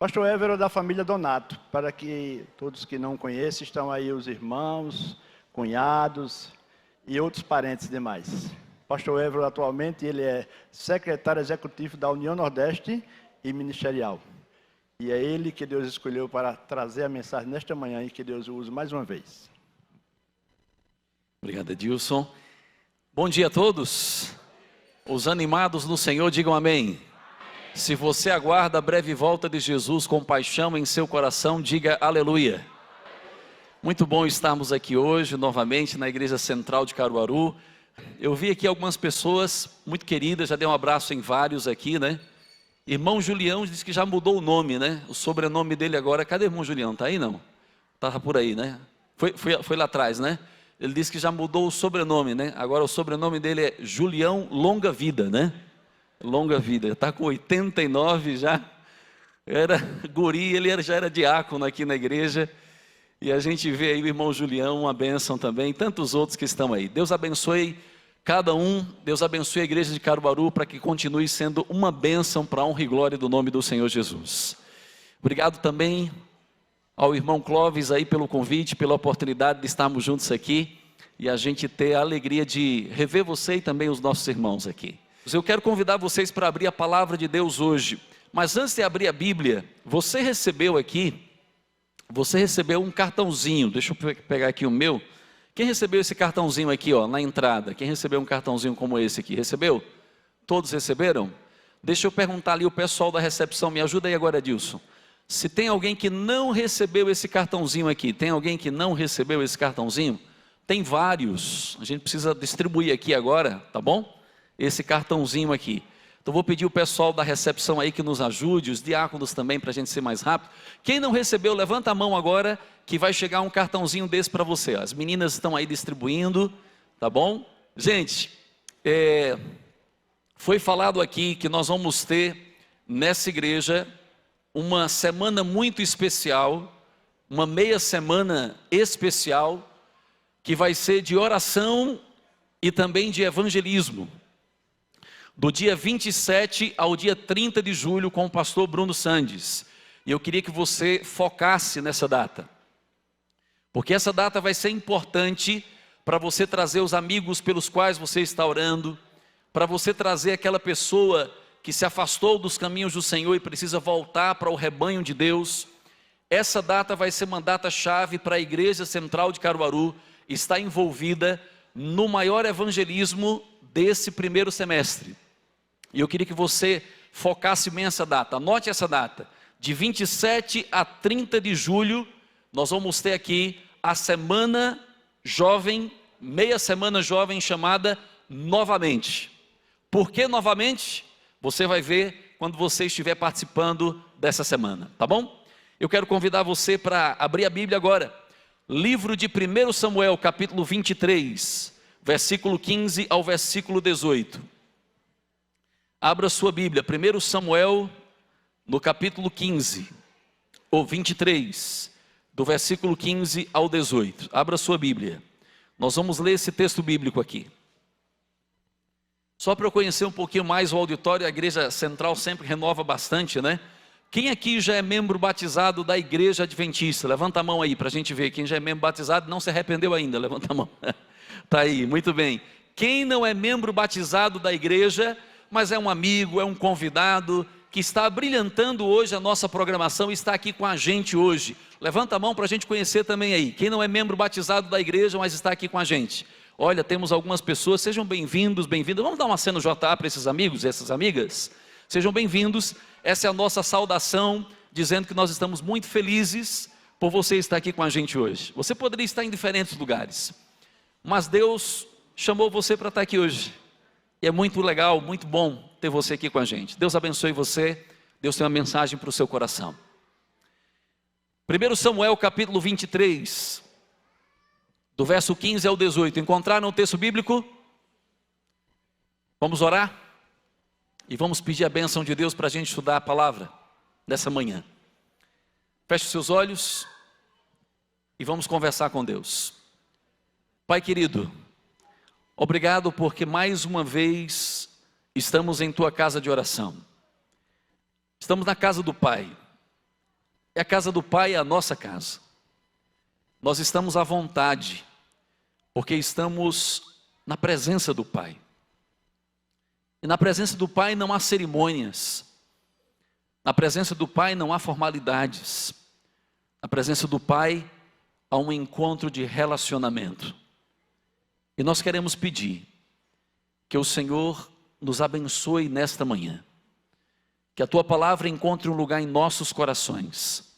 Pastor Évero da família Donato. Para que todos que não conhecem, estão aí os irmãos, cunhados e outros parentes demais. Pastor Évero atualmente ele é secretário executivo da União Nordeste e ministerial. E é ele que Deus escolheu para trazer a mensagem nesta manhã e que Deus o use mais uma vez. Obrigado, Edilson. Bom dia a todos. Os animados no Senhor digam amém. Se você aguarda a breve volta de Jesus com paixão em seu coração, diga aleluia. Muito bom estarmos aqui hoje novamente na Igreja Central de Caruaru. Eu vi aqui algumas pessoas muito queridas, já dei um abraço em vários aqui, né? Irmão Julião disse que já mudou o nome, né? O sobrenome dele agora, cadê o irmão Julião? Tá aí não? Tava por aí, né? Foi lá atrás, né? Ele disse que já mudou o sobrenome, né? Agora o sobrenome dele é Julião Longa Vida, né? Longa Vida, está com 89 já. Era guri, ele já era diácono aqui na igreja. E a gente vê aí o irmão Julião, uma bênção também, e tantos outros que estão aí. Deus abençoe cada um, Deus abençoe a igreja de Caruaru para que continue sendo uma bênção para a honra e glória do nome do Senhor Jesus. Obrigado também ao irmão Clóvis aí pelo convite, pela oportunidade de estarmos juntos aqui e a gente ter a alegria de rever você e também os nossos irmãos aqui. Eu quero convidar vocês para abrir a palavra de Deus hoje, mas antes de abrir a Bíblia, você recebeu um cartãozinho, deixa eu pegar aqui o meu. Quem recebeu esse cartãozinho aqui, ó, na entrada? Quem recebeu um cartãozinho como esse aqui? Recebeu? Todos receberam? Deixa eu perguntar ali, o pessoal da recepção, me ajuda aí agora, Edilson. Se tem alguém que não recebeu esse cartãozinho aqui, tem alguém que não recebeu esse cartãozinho? Tem vários, a gente precisa distribuir aqui agora, tá bom? Esse cartãozinho aqui. Então vou pedir o pessoal da recepção aí que nos ajude, os diáconos também, para a gente ser mais rápido. Quem não recebeu, levanta a mão agora, que vai chegar um cartãozinho desse para você. As meninas estão aí distribuindo, tá bom? Gente, foi falado aqui que nós vamos ter nessa igreja uma semana muito especial, uma meia semana especial, que vai ser de oração e também de evangelismo. Do dia 27 ao dia 30 de julho com o pastor Bruno Sandes. E eu queria que você focasse nessa data. Porque essa data vai ser importante para você trazer os amigos pelos quais você está orando, para você trazer aquela pessoa que se afastou dos caminhos do Senhor e precisa voltar para o rebanho de Deus. Essa data vai ser uma data-chave para a Igreja Central de Caruaru, está envolvida no maior evangelismo desse primeiro semestre. E eu queria que você focasse bem essa data, anote essa data, de 27 a 30 de julho, nós vamos ter aqui a semana jovem, meia semana jovem chamada Novamente. Por que novamente? Você vai ver quando você estiver participando dessa semana, tá bom? Eu quero convidar você para abrir a Bíblia agora, livro de 1 Samuel, capítulo 23, versículo 15 ao versículo 18. Abra sua Bíblia, 1 Samuel, no capítulo 15, ou 23, do versículo 15 ao 18. Abra sua Bíblia. Nós vamos ler esse texto bíblico aqui. Só para eu conhecer um pouquinho mais o auditório, a Igreja Central sempre renova bastante, né? Quem aqui já é membro batizado da Igreja Adventista? Levanta a mão aí para a gente ver. Quem já é membro batizado não se arrependeu ainda, levanta a mão. Tá aí, muito bem. Quem não é membro batizado da igreja, mas é um amigo, é um convidado, que está brilhantando hoje a nossa programação e está aqui com a gente hoje. Levanta a mão para a gente conhecer também aí. Quem não é membro batizado da igreja, mas está aqui com a gente. Olha, temos algumas pessoas, sejam bem-vindos, bem-vindas. Vamos dar uma cena JA para esses amigos e essas amigas? Sejam bem-vindos. Essa é a nossa saudação, dizendo que nós estamos muito felizes por você estar aqui com a gente hoje. Você poderia estar em diferentes lugares, mas Deus chamou você para estar aqui hoje. E é muito legal, muito bom ter você aqui com a gente. Deus abençoe você. Deus tem uma mensagem para o seu coração. 1 Samuel capítulo 23, do verso 15 ao 18. Encontraram o texto bíblico? Vamos orar? E vamos pedir a bênção de Deus para a gente estudar a palavra dessa manhã. Feche seus olhos e vamos conversar com Deus. Pai querido, obrigado porque mais uma vez estamos em Tua casa de oração. Estamos na casa do Pai. E a casa do Pai é a nossa casa. Nós estamos à vontade, porque estamos na presença do Pai. E na presença do Pai não há cerimônias. Na presença do Pai não há formalidades. Na presença do Pai há um encontro de relacionamento. E nós queremos pedir que o Senhor nos abençoe nesta manhã. Que a Tua palavra encontre um lugar em nossos corações.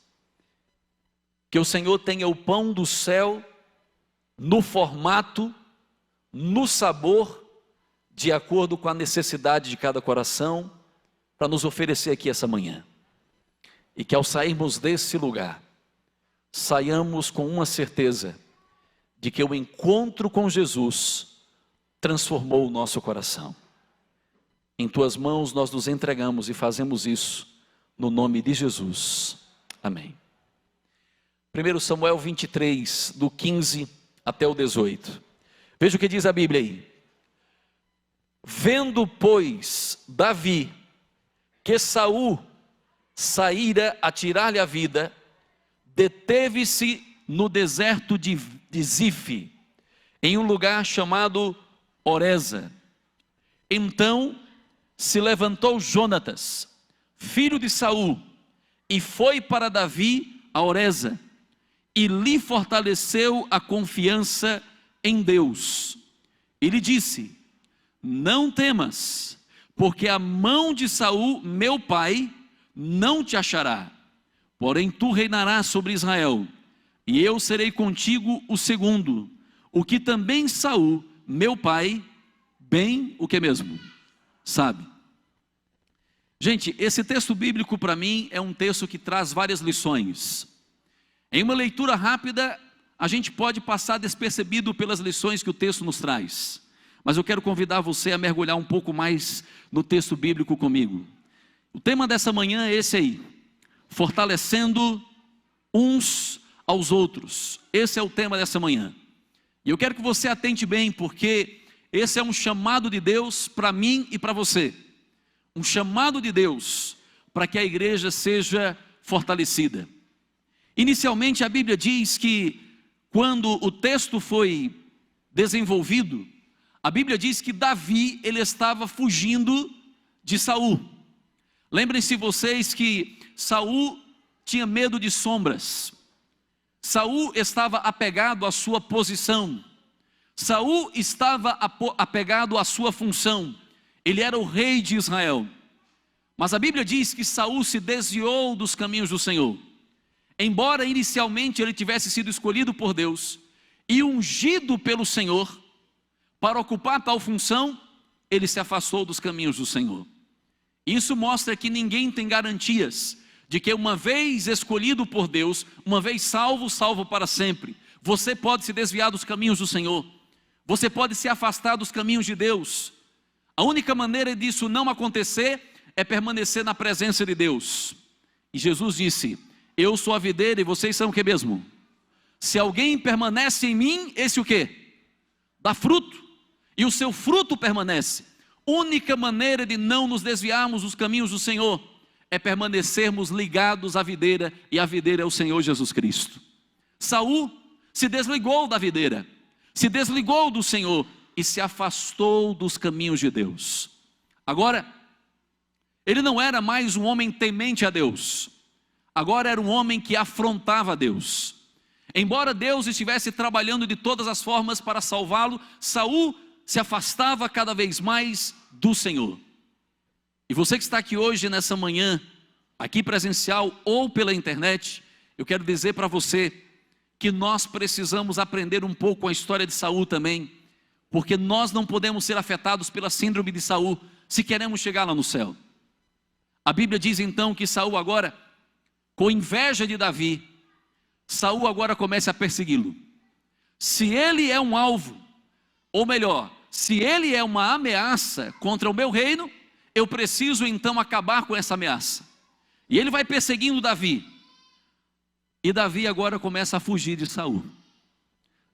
Que o Senhor tenha o pão do céu no formato, no sabor, de acordo com a necessidade de cada coração, para nos oferecer aqui essa manhã. E que ao sairmos desse lugar, saiamos com uma certeza de que o encontro com Jesus transformou o nosso coração. Em Tuas mãos nós nos entregamos e fazemos isso no nome de Jesus. Amém. 1 Samuel 23, do 15 até o 18. Veja o que diz a Bíblia aí. Vendo, pois, Davi, que Saul saíra a tirar-lhe a vida, deteve-se no deserto de Zife, em um lugar chamado Oreza. Então se levantou Jonatas, filho de Saul, e foi para Davi a Oreza, e lhe fortaleceu a confiança em Deus. E lhe disse: não temas, porque a mão de Saul, meu pai, não te achará. Porém tu reinarás sobre Israel, e eu serei contigo o segundo, o que também Saul, meu pai, bem o que mesmo sabe. Gente, esse texto bíblico para mim é um texto que traz várias lições. Em uma leitura rápida, a gente pode passar despercebido pelas lições que o texto nos traz. Mas eu quero convidar você a mergulhar um pouco mais no texto bíblico comigo. O tema dessa manhã é esse aí: fortalecendo uns aos outros. Esse é o tema dessa manhã. E eu quero que você atente bem, porque esse é um chamado de Deus para mim e para você. Um chamado de Deus para que a igreja seja fortalecida. Inicialmente a Bíblia diz que quando o texto foi desenvolvido, a Bíblia diz que Davi, ele estava fugindo de Saul. Lembrem-se vocês que Saul tinha medo de sombras. Saul estava apegado à sua posição. Saul estava apegado à sua função. Ele era o rei de Israel. Mas a Bíblia diz que Saul se desviou dos caminhos do Senhor. Embora inicialmente ele tivesse sido escolhido por Deus e ungido pelo Senhor para ocupar tal função, ele se afastou dos caminhos do Senhor. Isso mostra que ninguém tem garantias de que uma vez escolhido por Deus, uma vez salvo, salvo para sempre. Você pode se desviar dos caminhos do Senhor. Você pode se afastar dos caminhos de Deus. A única maneira disso não acontecer é permanecer na presença de Deus. E Jesus disse: eu sou a videira e vocês são o que mesmo? Se alguém permanece em mim, esse o que? Dá fruto. E o seu fruto permanece. Única maneira de não nos desviarmos dos caminhos do Senhor é permanecermos ligados à videira, e a videira é o Senhor Jesus Cristo. Saul se desligou da videira, se desligou do Senhor e se afastou dos caminhos de Deus. Agora, ele não era mais um homem temente a Deus. Agora era um homem que afrontava a Deus. Embora Deus estivesse trabalhando de todas as formas para salvá-lo, Saul se afastava cada vez mais do Senhor. E você que está aqui hoje, nessa manhã, aqui presencial ou pela internet, eu quero dizer para você que nós precisamos aprender um pouco com a história de Saul também, porque nós não podemos ser afetados pela síndrome de Saul se queremos chegar lá no céu. A Bíblia diz então que Saul agora, com inveja de Davi, Saul agora começa a persegui-lo. Se ele é um alvo, ou melhor, se ele é uma ameaça contra o meu reino, eu preciso então acabar com essa ameaça. E ele vai perseguindo Davi. E Davi agora começa a fugir de Saul.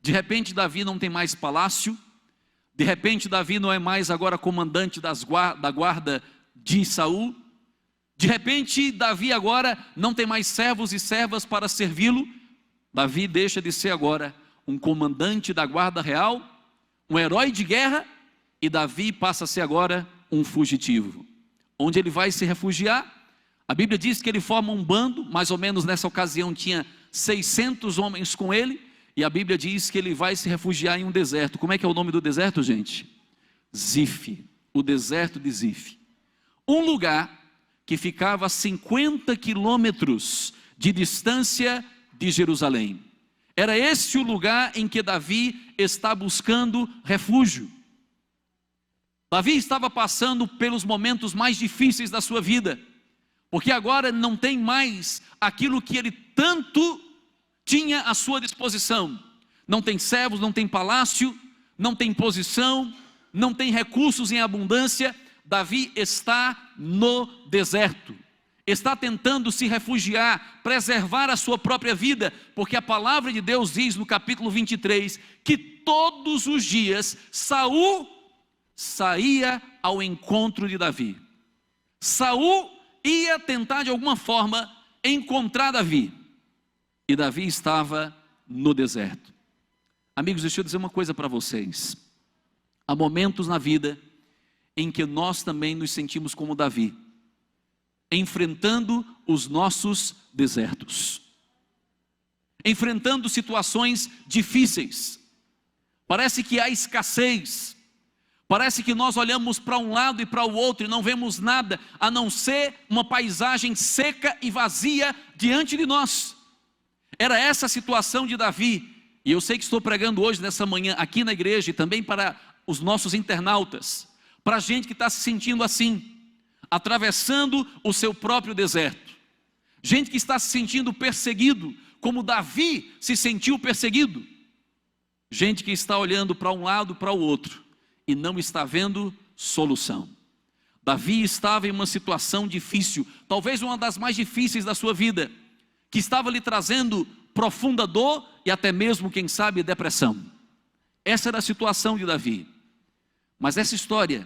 De repente Davi não tem mais palácio. De repente Davi não é mais agora comandante da guarda de Saul. De repente, Davi agora não tem mais servos e servas para servi-lo. Davi deixa de ser agora um comandante da guarda real, um herói de guerra, e Davi passa a ser agora um fugitivo. Onde ele vai se refugiar? A Bíblia diz que ele forma um bando, mais ou menos nessa ocasião tinha 600 homens com ele, e a Bíblia diz que ele vai se refugiar em um deserto. Como é que é o nome do deserto, gente? Zif, o deserto de Zif. Um lugar que ficava a 50 quilômetros de distância de Jerusalém. Era este o lugar em que Davi está buscando refúgio. Davi estava passando pelos momentos mais difíceis da sua vida, porque agora não tem mais aquilo que ele tanto tinha à sua disposição. Não tem servos, não tem palácio, não tem posição, não tem recursos em abundância. Davi está no deserto, está tentando se refugiar, preservar a sua própria vida, porque a palavra de Deus diz no capítulo 23, que todos os dias Saul saía ao encontro de Davi. Saul ia tentar de alguma forma encontrar Davi, e Davi estava no deserto. Amigos, deixa eu dizer uma coisa para vocês. Há momentos na vida em que nós também nos sentimos como Davi, enfrentando os nossos desertos, enfrentando situações difíceis. Parece que há escassez, parece que nós olhamos para um lado e para o outro e não vemos nada, a não ser uma paisagem seca e vazia diante de nós. Era essa a situação de Davi, e eu sei que estou pregando hoje, nessa manhã, aqui na igreja, e também para os nossos internautas, para a gente que está se sentindo assim, atravessando o seu próprio deserto, gente que está se sentindo perseguido, como Davi se sentiu perseguido, gente que está olhando para um lado, para o outro, e não está vendo solução. Davi estava em uma situação difícil, talvez uma das mais difíceis da sua vida, que estava lhe trazendo profunda dor e até mesmo, quem sabe, depressão. Essa era a situação de Davi. Mas essa história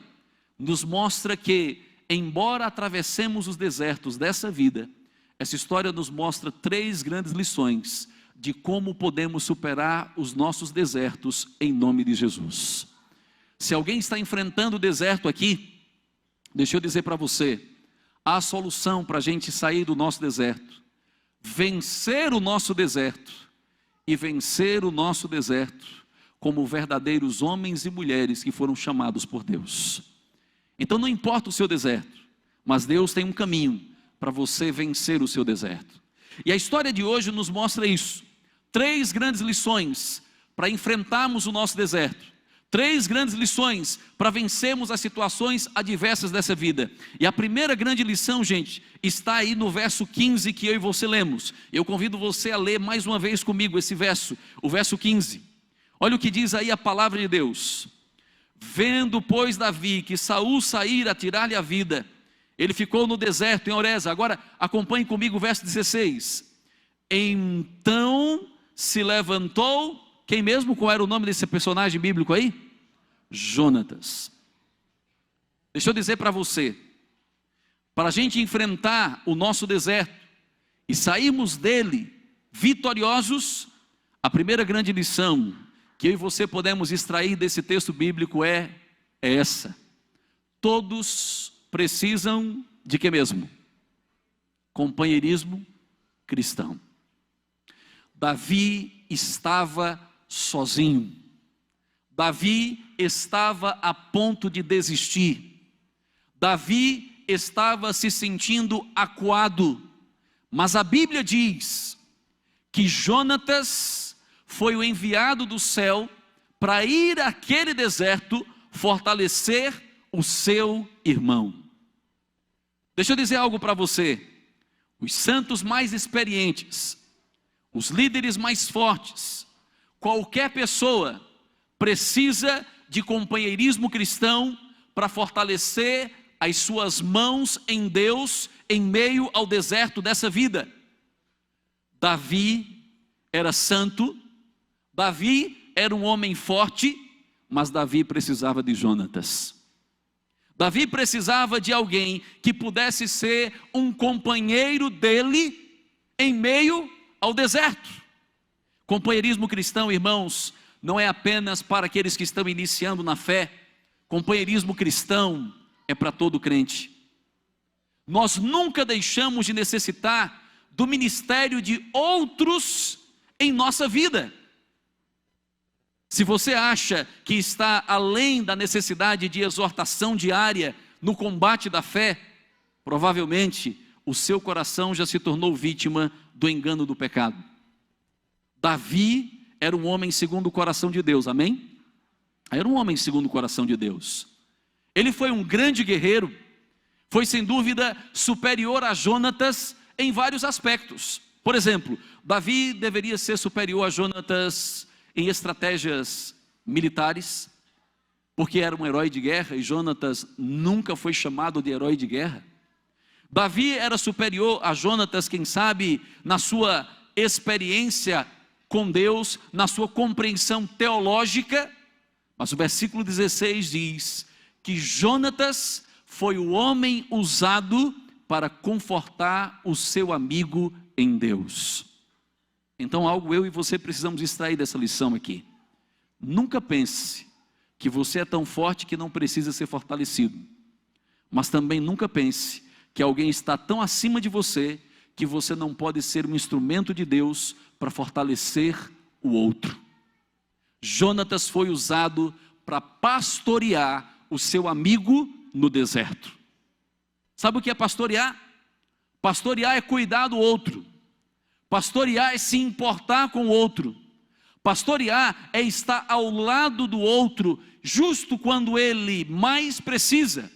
nos mostra que, embora atravessemos os desertos dessa vida, essa história nos mostra 3 grandes lições de como podemos superar os nossos desertos em nome de Jesus. Se alguém está enfrentando o deserto aqui, deixa eu dizer para você, há solução para a gente sair do nosso deserto, vencer o nosso deserto e vencer o nosso deserto como verdadeiros homens e mulheres que foram chamados por Deus. Então não importa o seu deserto, mas Deus tem um caminho para você vencer o seu deserto. E a história de hoje nos mostra isso. 3 grandes lições para enfrentarmos o nosso deserto. 3 grandes lições para vencermos as situações adversas dessa vida. E a primeira grande lição, gente, está aí no verso 15 que eu e você lemos. Eu convido você a ler mais uma vez comigo esse verso, o verso 15. Olha o que diz aí a palavra de Deus. Vendo, pois, Davi que Saul saíra a tirar-lhe a vida, ele ficou no deserto em Horesa. Agora acompanhe comigo o verso 16. Então se levantou, quem mesmo? Qual era o nome desse personagem bíblico aí? Jonatas. Deixa eu dizer para você, para a gente enfrentar o nosso deserto e sairmos dele vitoriosos, a primeira grande lição que eu e você podemos extrair desse texto bíblico é essa: todos precisam de quê mesmo? Companheirismo cristão. Davi estava sozinho, Davi estava a ponto de desistir, Davi estava se sentindo acuado, mas a Bíblia diz que Jonatas foi o enviado do céu para ir àquele deserto fortalecer o seu irmão. Deixa eu dizer algo para você: os santos mais experientes, os líderes mais fortes, qualquer pessoa precisa de companheirismo cristão para fortalecer as suas mãos em Deus em meio ao deserto dessa vida. Davi era santo, Davi era um homem forte, mas Davi precisava de Jonatas. Davi precisava de alguém que pudesse ser um companheiro dele em meio ao deserto. Companheirismo cristão, irmãos, não é apenas para aqueles que estão iniciando na fé. Companheirismo cristão é para todo crente. Nós nunca deixamos de necessitar do ministério de outros em nossa vida. Se você acha que está além da necessidade de exortação diária no combate da fé, provavelmente o seu coração já se tornou vítima do engano do pecado. Davi era um homem segundo o coração de Deus, amém? Era um homem segundo o coração de Deus. Ele foi um grande guerreiro, foi sem dúvida superior a Jonatas em vários aspectos. Por exemplo, Davi deveria ser superior a Jonatas em estratégias militares, porque era um herói de guerra e Jonatas nunca foi chamado de herói de guerra. Davi era superior a Jonatas, quem sabe, na sua experiência com Deus, na sua compreensão teológica, mas o versículo 16 diz que Jonatas foi o homem usado para confortar o seu amigo em Deus. Então, algo eu e você precisamos extrair dessa lição aqui. Nunca pense que você é tão forte que não precisa ser fortalecido. Mas também nunca pense que alguém está tão acima de você que você não pode ser um instrumento de Deus para fortalecer o outro. Jonatas foi usado para pastorear o seu amigo no deserto. Sabe o que é pastorear? Pastorear é cuidar do outro. Pastorear é se importar com o outro. Pastorear é estar ao lado do outro, justo quando ele mais precisa.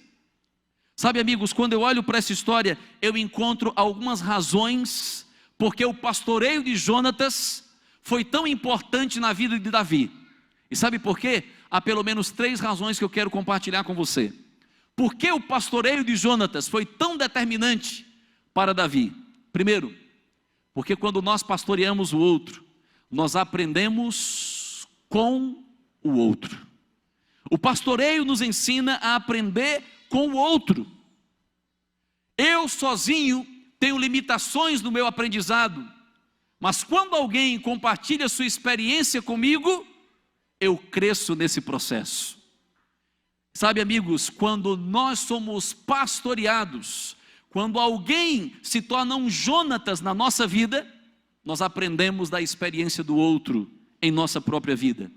Sabe, amigos, quando eu olho para essa história, eu encontro algumas razões porque o pastoreio de Jonatas foi tão importante na vida de Davi. E sabe por quê? Há pelo menos 3 razões que eu quero compartilhar com você. Por que o pastoreio de Jonatas foi tão determinante para Davi? Primeiro, porque quando nós pastoreamos o outro, nós aprendemos com o outro. O pastoreio nos ensina a aprender com o outro. Eu sozinho tenho limitações no meu aprendizado, mas quando alguém compartilha sua experiência comigo, eu cresço nesse processo. Sabe, amigos, quando nós somos pastoreados, quando alguém se torna um Jonatas na nossa vida, nós aprendemos da experiência do outro em nossa própria vida.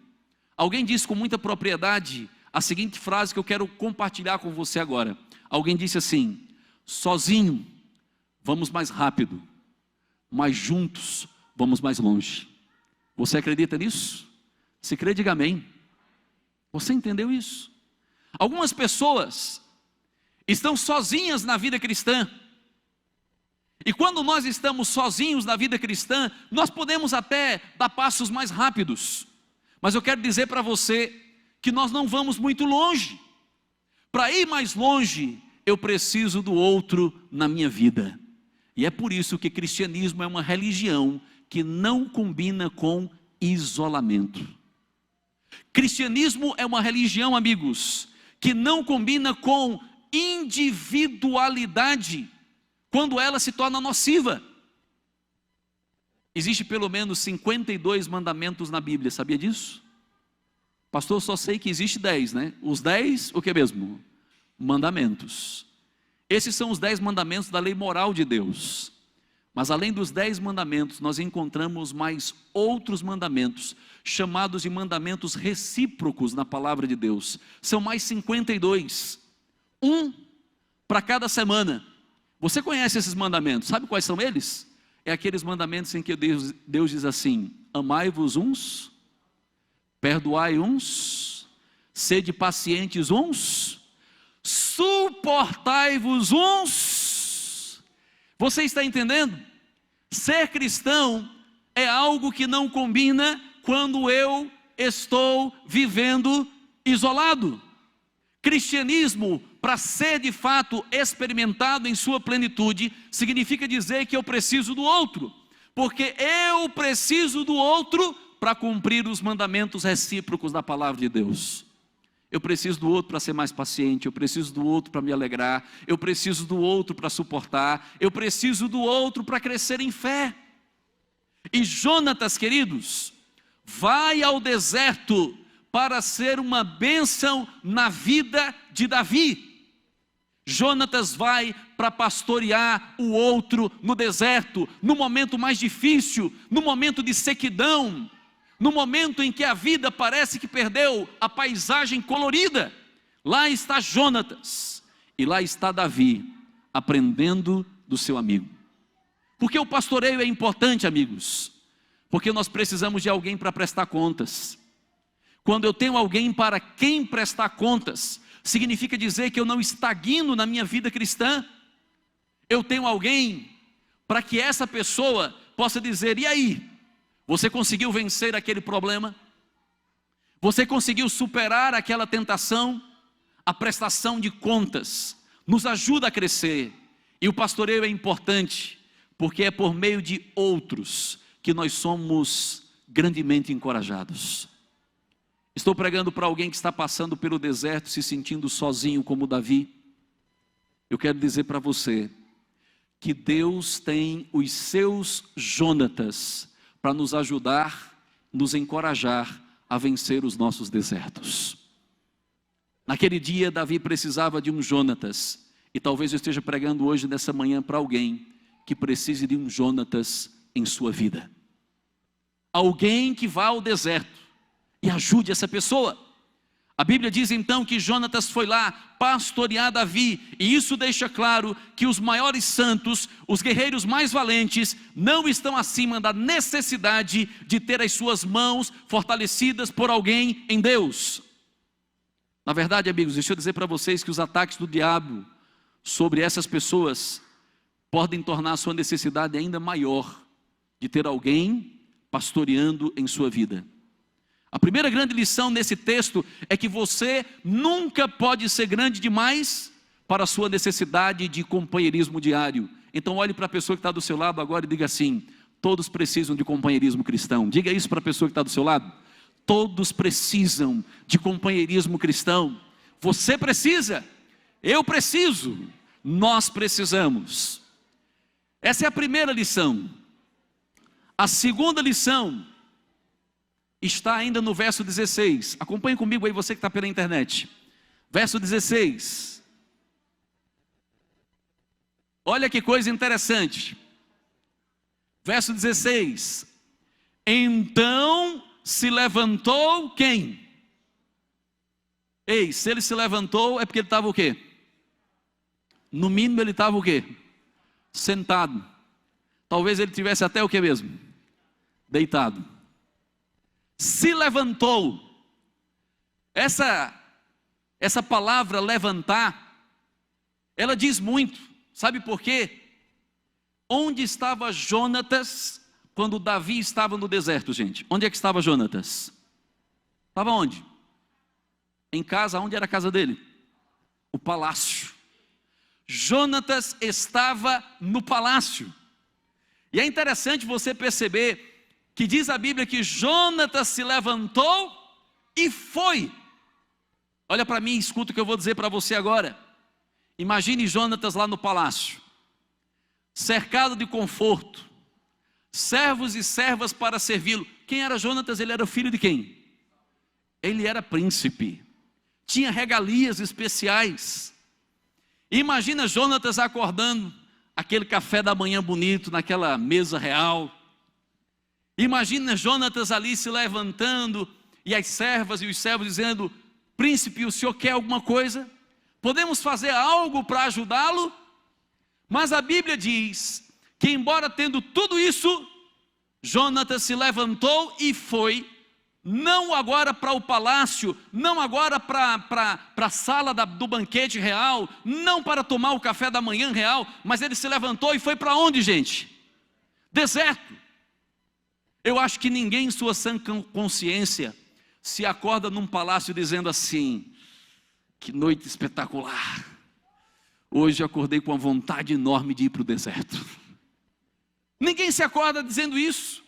Alguém disse com muita propriedade a seguinte frase que eu quero compartilhar com você agora. Alguém disse assim: sozinho vamos mais rápido, mas juntos vamos mais longe. Você acredita nisso? Se crê, diga amém. Você entendeu isso? Algumas pessoas estão sozinhas na vida cristã. E quando nós estamos sozinhos na vida cristã, nós podemos até dar passos mais rápidos. Mas eu quero dizer para você que nós não vamos muito longe. Para ir mais longe, eu preciso do outro na minha vida. E é por isso que cristianismo é uma religião que não combina com isolamento. Cristianismo é uma religião, amigos, que não combina com individualidade, quando ela se torna nociva. Existe pelo menos 52 mandamentos na Bíblia, sabia disso? Pastor, só sei que existe 10, né? Os 10, o que mesmo? Mandamentos. Esses são os 10 mandamentos da lei moral de Deus. Mas além dos 10 mandamentos, nós encontramos mais outros mandamentos, chamados de mandamentos recíprocos na palavra de Deus. São mais 52. Um para cada semana. Você conhece esses mandamentos? Sabe quais são eles? É aqueles mandamentos em que Deus diz assim: amai-vos uns, perdoai uns, sede pacientes uns, suportai-vos uns. Você está entendendo? Ser cristão é algo que não combina quando eu estou vivendo isolado. Cristianismo, para ser de fato experimentado em sua plenitude, significa dizer que eu preciso do outro, porque eu preciso do outro para cumprir os mandamentos recíprocos da palavra de Deus. Eu preciso do outro para ser mais paciente, eu preciso do outro para me alegrar, eu preciso do outro para suportar, eu preciso do outro para crescer em fé. E Jonatas, queridos, vai ao deserto para ser uma bênção na vida de Davi. Jonatas vai para pastorear o outro no deserto, no momento mais difícil, no momento de sequidão, no momento em que a vida parece que perdeu a paisagem colorida. Lá está Jonatas e lá está Davi, aprendendo do seu amigo. Porque o pastoreio é importante, amigos, porque nós precisamos de alguém para prestar contas. Quando eu tenho alguém para quem prestar contas, significa dizer que eu não estagno na minha vida cristã. Eu tenho alguém para que essa pessoa possa dizer: e aí, você conseguiu vencer aquele problema? Você conseguiu superar aquela tentação? A prestação de contas nos ajuda a crescer. E o pastoreio é importante, porque é por meio de outros que nós somos grandemente encorajados. Estou pregando para alguém que está passando pelo deserto, se sentindo sozinho como Davi. Eu quero dizer para você que Deus tem os seus Jonatas para nos ajudar, nos encorajar a vencer os nossos desertos. Naquele dia, Davi precisava de um Jonatas, e talvez eu esteja pregando hoje, nessa manhã, para alguém que precise de um Jonatas em sua vida. Alguém que vá ao deserto e ajude essa pessoa. A Bíblia diz então que Jonatas foi lá pastorear Davi, e isso deixa claro que os maiores santos, os guerreiros mais valentes, não estão acima da necessidade de ter as suas mãos fortalecidas por alguém em Deus. Na verdade, amigos, deixa eu dizer para vocês que os ataques do diabo sobre essas pessoas podem tornar a sua necessidade ainda maior de ter alguém pastoreando em sua vida. A primeira grande lição nesse texto é que você nunca pode ser grande demais para a sua necessidade de companheirismo diário. Então olhe para a pessoa que está do seu lado agora e diga assim: todos precisam de companheirismo cristão. Diga isso para a pessoa que está do seu lado. Todos precisam de companheirismo cristão. Você precisa, eu preciso, nós precisamos. Essa é a primeira lição. A segunda lição está ainda no verso 16. Acompanhe comigo aí, você que está pela internet. Verso 16. Olha que coisa interessante. Verso 16. Então se levantou quem? Ei, se ele se levantou é porque ele estava o quê? No mínimo ele estava o quê? Sentado. Talvez ele tivesse até o quê mesmo? Deitado. Se levantou. Essa palavra levantar, ela diz muito. Sabe por quê? Onde estava Jonatas quando Davi estava no deserto, gente? Onde é que estava Jonatas? Estava onde? Em casa. Onde era a casa dele? O palácio. Jonatas estava no palácio. E é interessante você perceber que diz a Bíblia que Jonatas se levantou e foi. Olha para mim, escuta o que eu vou dizer para você agora. Imagine Jonatas lá no palácio, cercado de conforto, servos e servas para servi-lo. Quem era Jonatas? Ele era filho de quem? Ele era príncipe, tinha regalias especiais. Imagina Jonatas acordando, aquele café da manhã bonito, naquela mesa real. Imagina Jonatas ali se levantando, e as servas e os servos dizendo: príncipe, o senhor quer alguma coisa? Podemos fazer algo para ajudá-lo? Mas a Bíblia diz que, embora tendo tudo isso, Jonatas se levantou e foi, não agora para o palácio, não agora para a sala do banquete real, não para tomar o café da manhã real, mas ele se levantou e foi para onde, gente? Deserto. Eu acho que ninguém em sua sã consciência se acorda num palácio dizendo assim: que noite espetacular, hoje acordei com uma vontade enorme de ir para o deserto. Ninguém se acorda dizendo isso.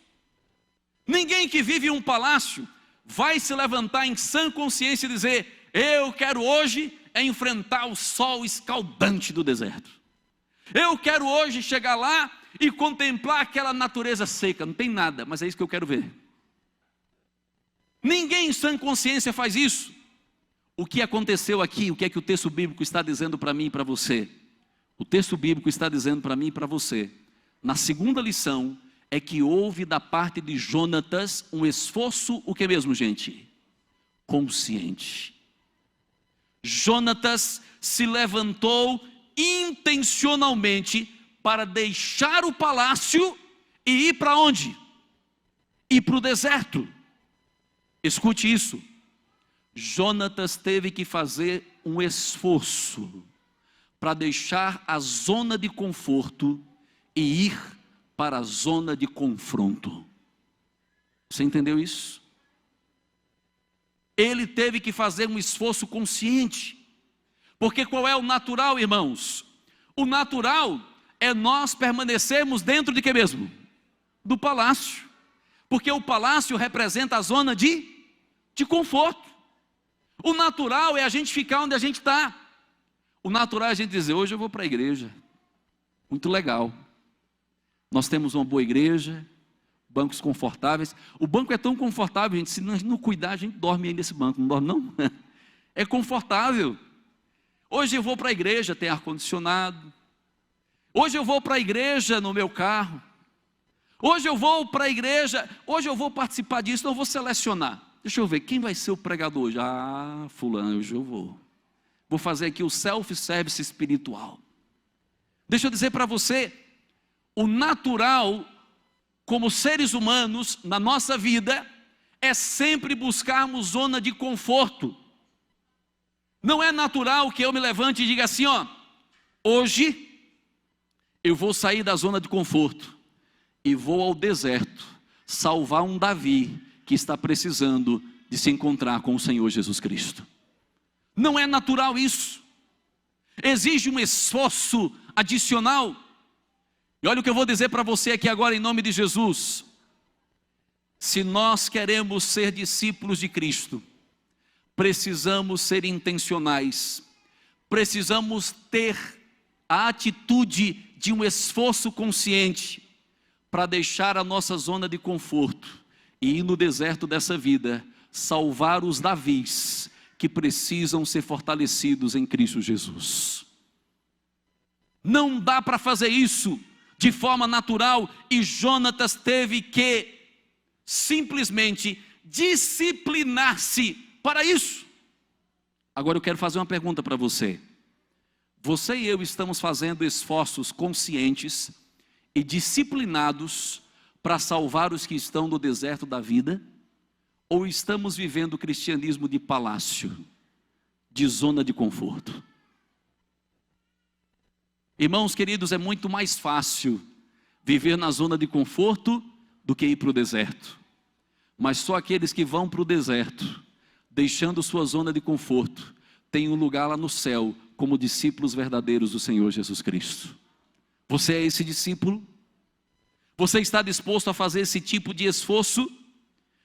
Ninguém que vive em um palácio vai se levantar em sã consciência e dizer: Eu quero hoje enfrentar o sol escaldante do deserto. Eu quero hoje chegar lá e contemplar aquela natureza seca. Não tem nada, mas é isso que eu quero ver. Ninguém em sã consciência faz isso. O que aconteceu aqui, o que é que o texto bíblico está dizendo para mim e para você? O texto bíblico está dizendo para mim e para você, na segunda lição, é que houve da parte de Jonatas um esforço, o que mesmo, gente? Consciente. Jonatas se levantou intencionalmente para deixar o palácio e ir para onde? Ir para o deserto. Escute isso. Jonatas teve que fazer um esforço para deixar a zona de conforto e ir para a zona de confronto. Você entendeu isso? Ele teve que fazer um esforço consciente. Porque qual é o natural, irmãos? O natural é nós permanecermos dentro de quê mesmo? Do palácio. Porque o palácio representa a zona de conforto. O natural é a gente ficar onde a gente está. O natural é a gente dizer, hoje eu vou para a igreja. Muito legal. Nós temos uma boa igreja, bancos confortáveis. O banco é tão confortável, gente, se não cuidar, a gente dorme aí nesse banco. Não dorme, não? É confortável. Hoje eu vou para a igreja, tem ar-condicionado. Hoje eu vou para a igreja no meu carro. Hoje eu vou para a igreja, hoje eu vou participar disso, então eu vou selecionar. Deixa eu ver, quem vai ser o pregador hoje? Ah, fulano, hoje eu vou. Vou fazer aqui o self-service espiritual. Deixa eu dizer para você, o natural, como seres humanos, na nossa vida, é sempre buscarmos zona de conforto. Não é natural que eu me levante e diga assim, ó, hoje eu vou sair da zona de conforto e vou ao deserto salvar um Davi que está precisando de se encontrar com o Senhor Jesus Cristo. Não é natural isso. Exige um esforço adicional. E olha o que eu vou dizer para você aqui agora em nome de Jesus. Se nós queremos ser discípulos de Cristo, precisamos ser intencionais. Precisamos ter a atitude de um esforço consciente para deixar a nossa zona de conforto e ir no deserto dessa vida, salvar os Davis que precisam ser fortalecidos em Cristo Jesus. Não dá para fazer isso de forma natural, e Jonatas teve que simplesmente disciplinar-se para isso. Agora eu quero fazer uma pergunta para você. Você e eu estamos fazendo esforços conscientes e disciplinados para salvar os que estão no deserto da vida? Ou estamos vivendo o cristianismo de palácio, de zona de conforto? Irmãos queridos, é muito mais fácil viver na zona de conforto do que ir para o deserto. Mas só aqueles que vão para o deserto, deixando sua zona de conforto, têm um lugar lá no céu como discípulos verdadeiros do Senhor Jesus Cristo. Você é esse discípulo? Você está disposto a fazer esse tipo de esforço?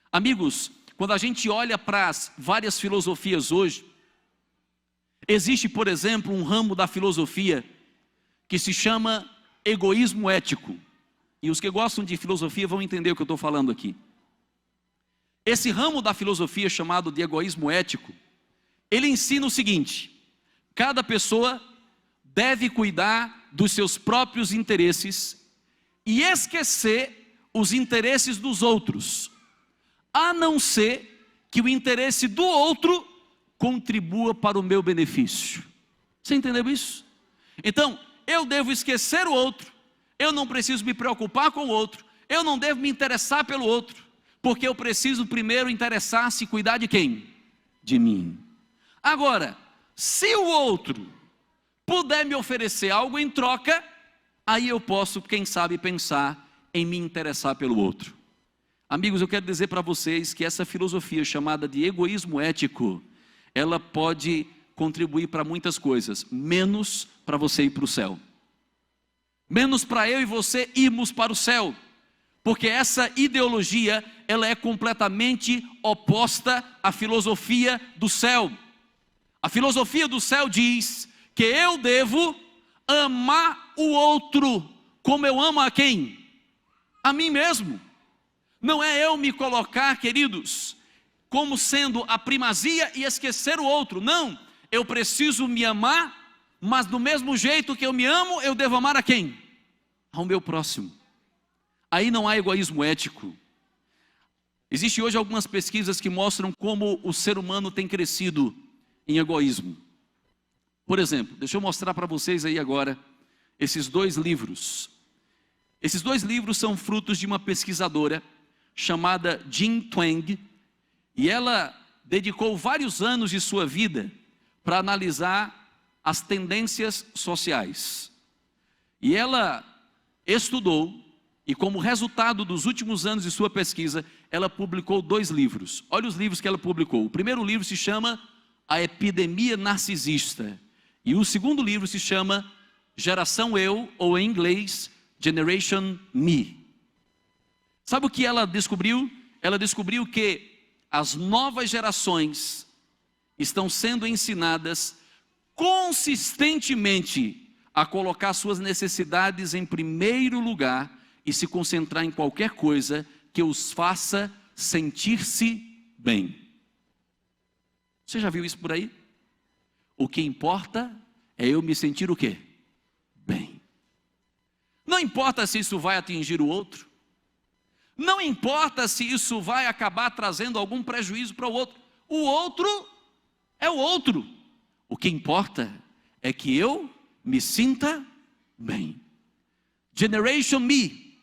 Amigos, quando a gente olha para as várias filosofias hoje, existe, por exemplo, um ramo da filosofia que se chama egoísmo ético. E os que gostam de filosofia vão entender o que eu estou falando aqui. Esse ramo da filosofia chamado de egoísmo ético, ele ensina o seguinte: cada pessoa deve cuidar dos seus próprios interesses e esquecer os interesses dos outros, a não ser que o interesse do outro contribua para o meu benefício. Você entendeu isso? Então, eu devo esquecer o outro, eu não preciso me preocupar com o outro, eu não devo me interessar pelo outro, porque eu preciso primeiro interessar-se e cuidar de quem? De mim. Agora, se o outro puder me oferecer algo em troca, aí eu posso, quem sabe, pensar em me interessar pelo outro. Amigos, eu quero dizer para vocês que essa filosofia chamada de egoísmo ético, ela pode contribuir para muitas coisas, menos para você ir para o céu. Menos para eu e você irmos para o céu. Porque essa ideologia, ela é completamente oposta à filosofia do céu. A filosofia do céu diz que eu devo amar o outro como eu amo a quem? A mim mesmo. Não é eu me colocar, queridos, como sendo a primazia e esquecer o outro. Não, eu preciso me amar, mas do mesmo jeito que eu me amo, eu devo amar a quem? Ao meu próximo. Aí não há egoísmo ético. Existem hoje algumas pesquisas que mostram como o ser humano tem crescido em egoísmo. Por exemplo, deixa eu mostrar para vocês aí agora esses 2 livros. Esses 2 livros são frutos de uma pesquisadora chamada Jean Twenge, e ela dedicou vários anos de sua vida para analisar as tendências sociais. E ela estudou, e como resultado dos últimos anos de sua pesquisa, ela publicou 2 livros. Olha os livros que ela publicou. O primeiro livro se chama A Epidemia Narcisista, e o segundo livro se chama Geração Eu, ou em inglês, Generation Me. Sabe o que ela descobriu? Ela descobriu que as novas gerações estão sendo ensinadas consistentemente a colocar suas necessidades em primeiro lugar e se concentrar em qualquer coisa que os faça sentir-se bem. Você já viu isso por aí? O que importa é eu me sentir o quê? Bem. Não importa se isso vai atingir o outro. Não importa se isso vai acabar trazendo algum prejuízo para o outro. O outro é o outro. O que importa é que eu me sinta bem. Generation Me,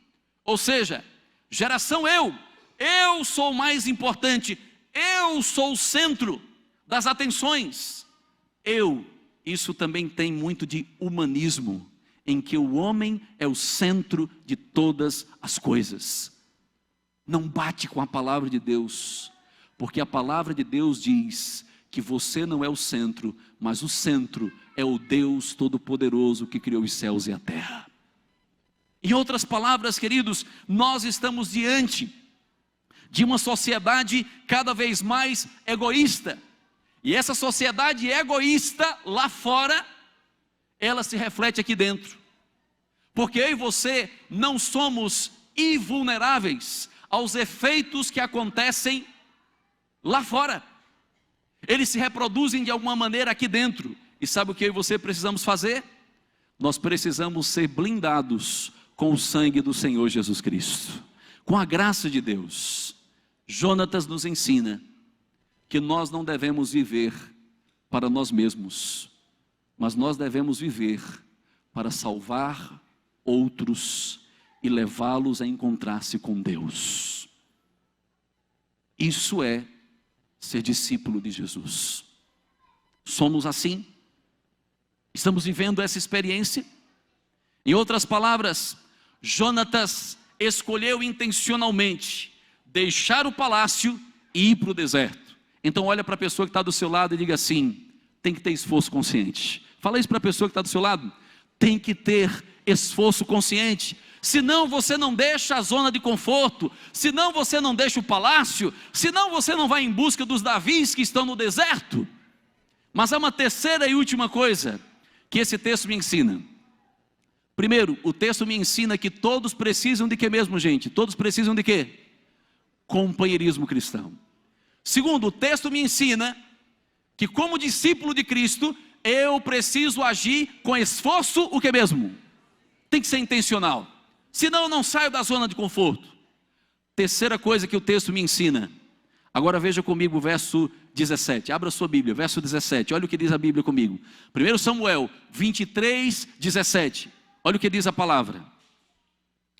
ou seja, geração eu sou o mais importante, eu sou o centro das atenções. Isso também tem muito de humanismo, em que o homem é o centro de todas as coisas. Não bate com a palavra de Deus, porque a palavra de Deus diz que você não é o centro, mas o centro é o Deus Todo-Poderoso que criou os céus e a terra. Em outras palavras, queridos, nós estamos diante de uma sociedade cada vez mais egoísta, e essa sociedade egoísta lá fora, ela se reflete aqui dentro, porque eu e você não somos invulneráveis aos efeitos que acontecem lá fora. Eles se reproduzem de alguma maneira aqui dentro. E sabe o que eu e você precisamos fazer? Nós precisamos ser blindados com o sangue do Senhor Jesus Cristo, com a graça de Deus. Jonatas nos ensina que nós não devemos viver para nós mesmos, mas nós devemos viver para salvar outros e levá-los a encontrar-se com Deus. Isso é ser discípulo de Jesus. Somos assim? Estamos vivendo essa experiência? Em outras palavras, Jonatas escolheu intencionalmente deixar o palácio e ir para o deserto. Então olha para a pessoa que está do seu lado e diga assim: tem que ter esforço consciente. Fala isso para a pessoa que está do seu lado. Tem que ter esforço consciente. Senão você não deixa a zona de conforto, senão você não deixa o palácio, senão você não vai em busca dos Davis que estão no deserto. Mas há uma terceira e última coisa que esse texto me ensina. Primeiro, o texto me ensina que todos precisam de quê mesmo, gente? Todos precisam de quê? Companheirismo cristão. Segundo, o texto me ensina que como discípulo de Cristo, eu preciso agir com esforço, o que mesmo? Tem que ser intencional. Senão eu não saio da zona de conforto. Terceira coisa que o texto me ensina. Agora veja comigo o verso 17. Abra sua Bíblia, verso 17. Olha o que diz a Bíblia comigo. 1 Samuel 23, 17. Olha o que diz a palavra.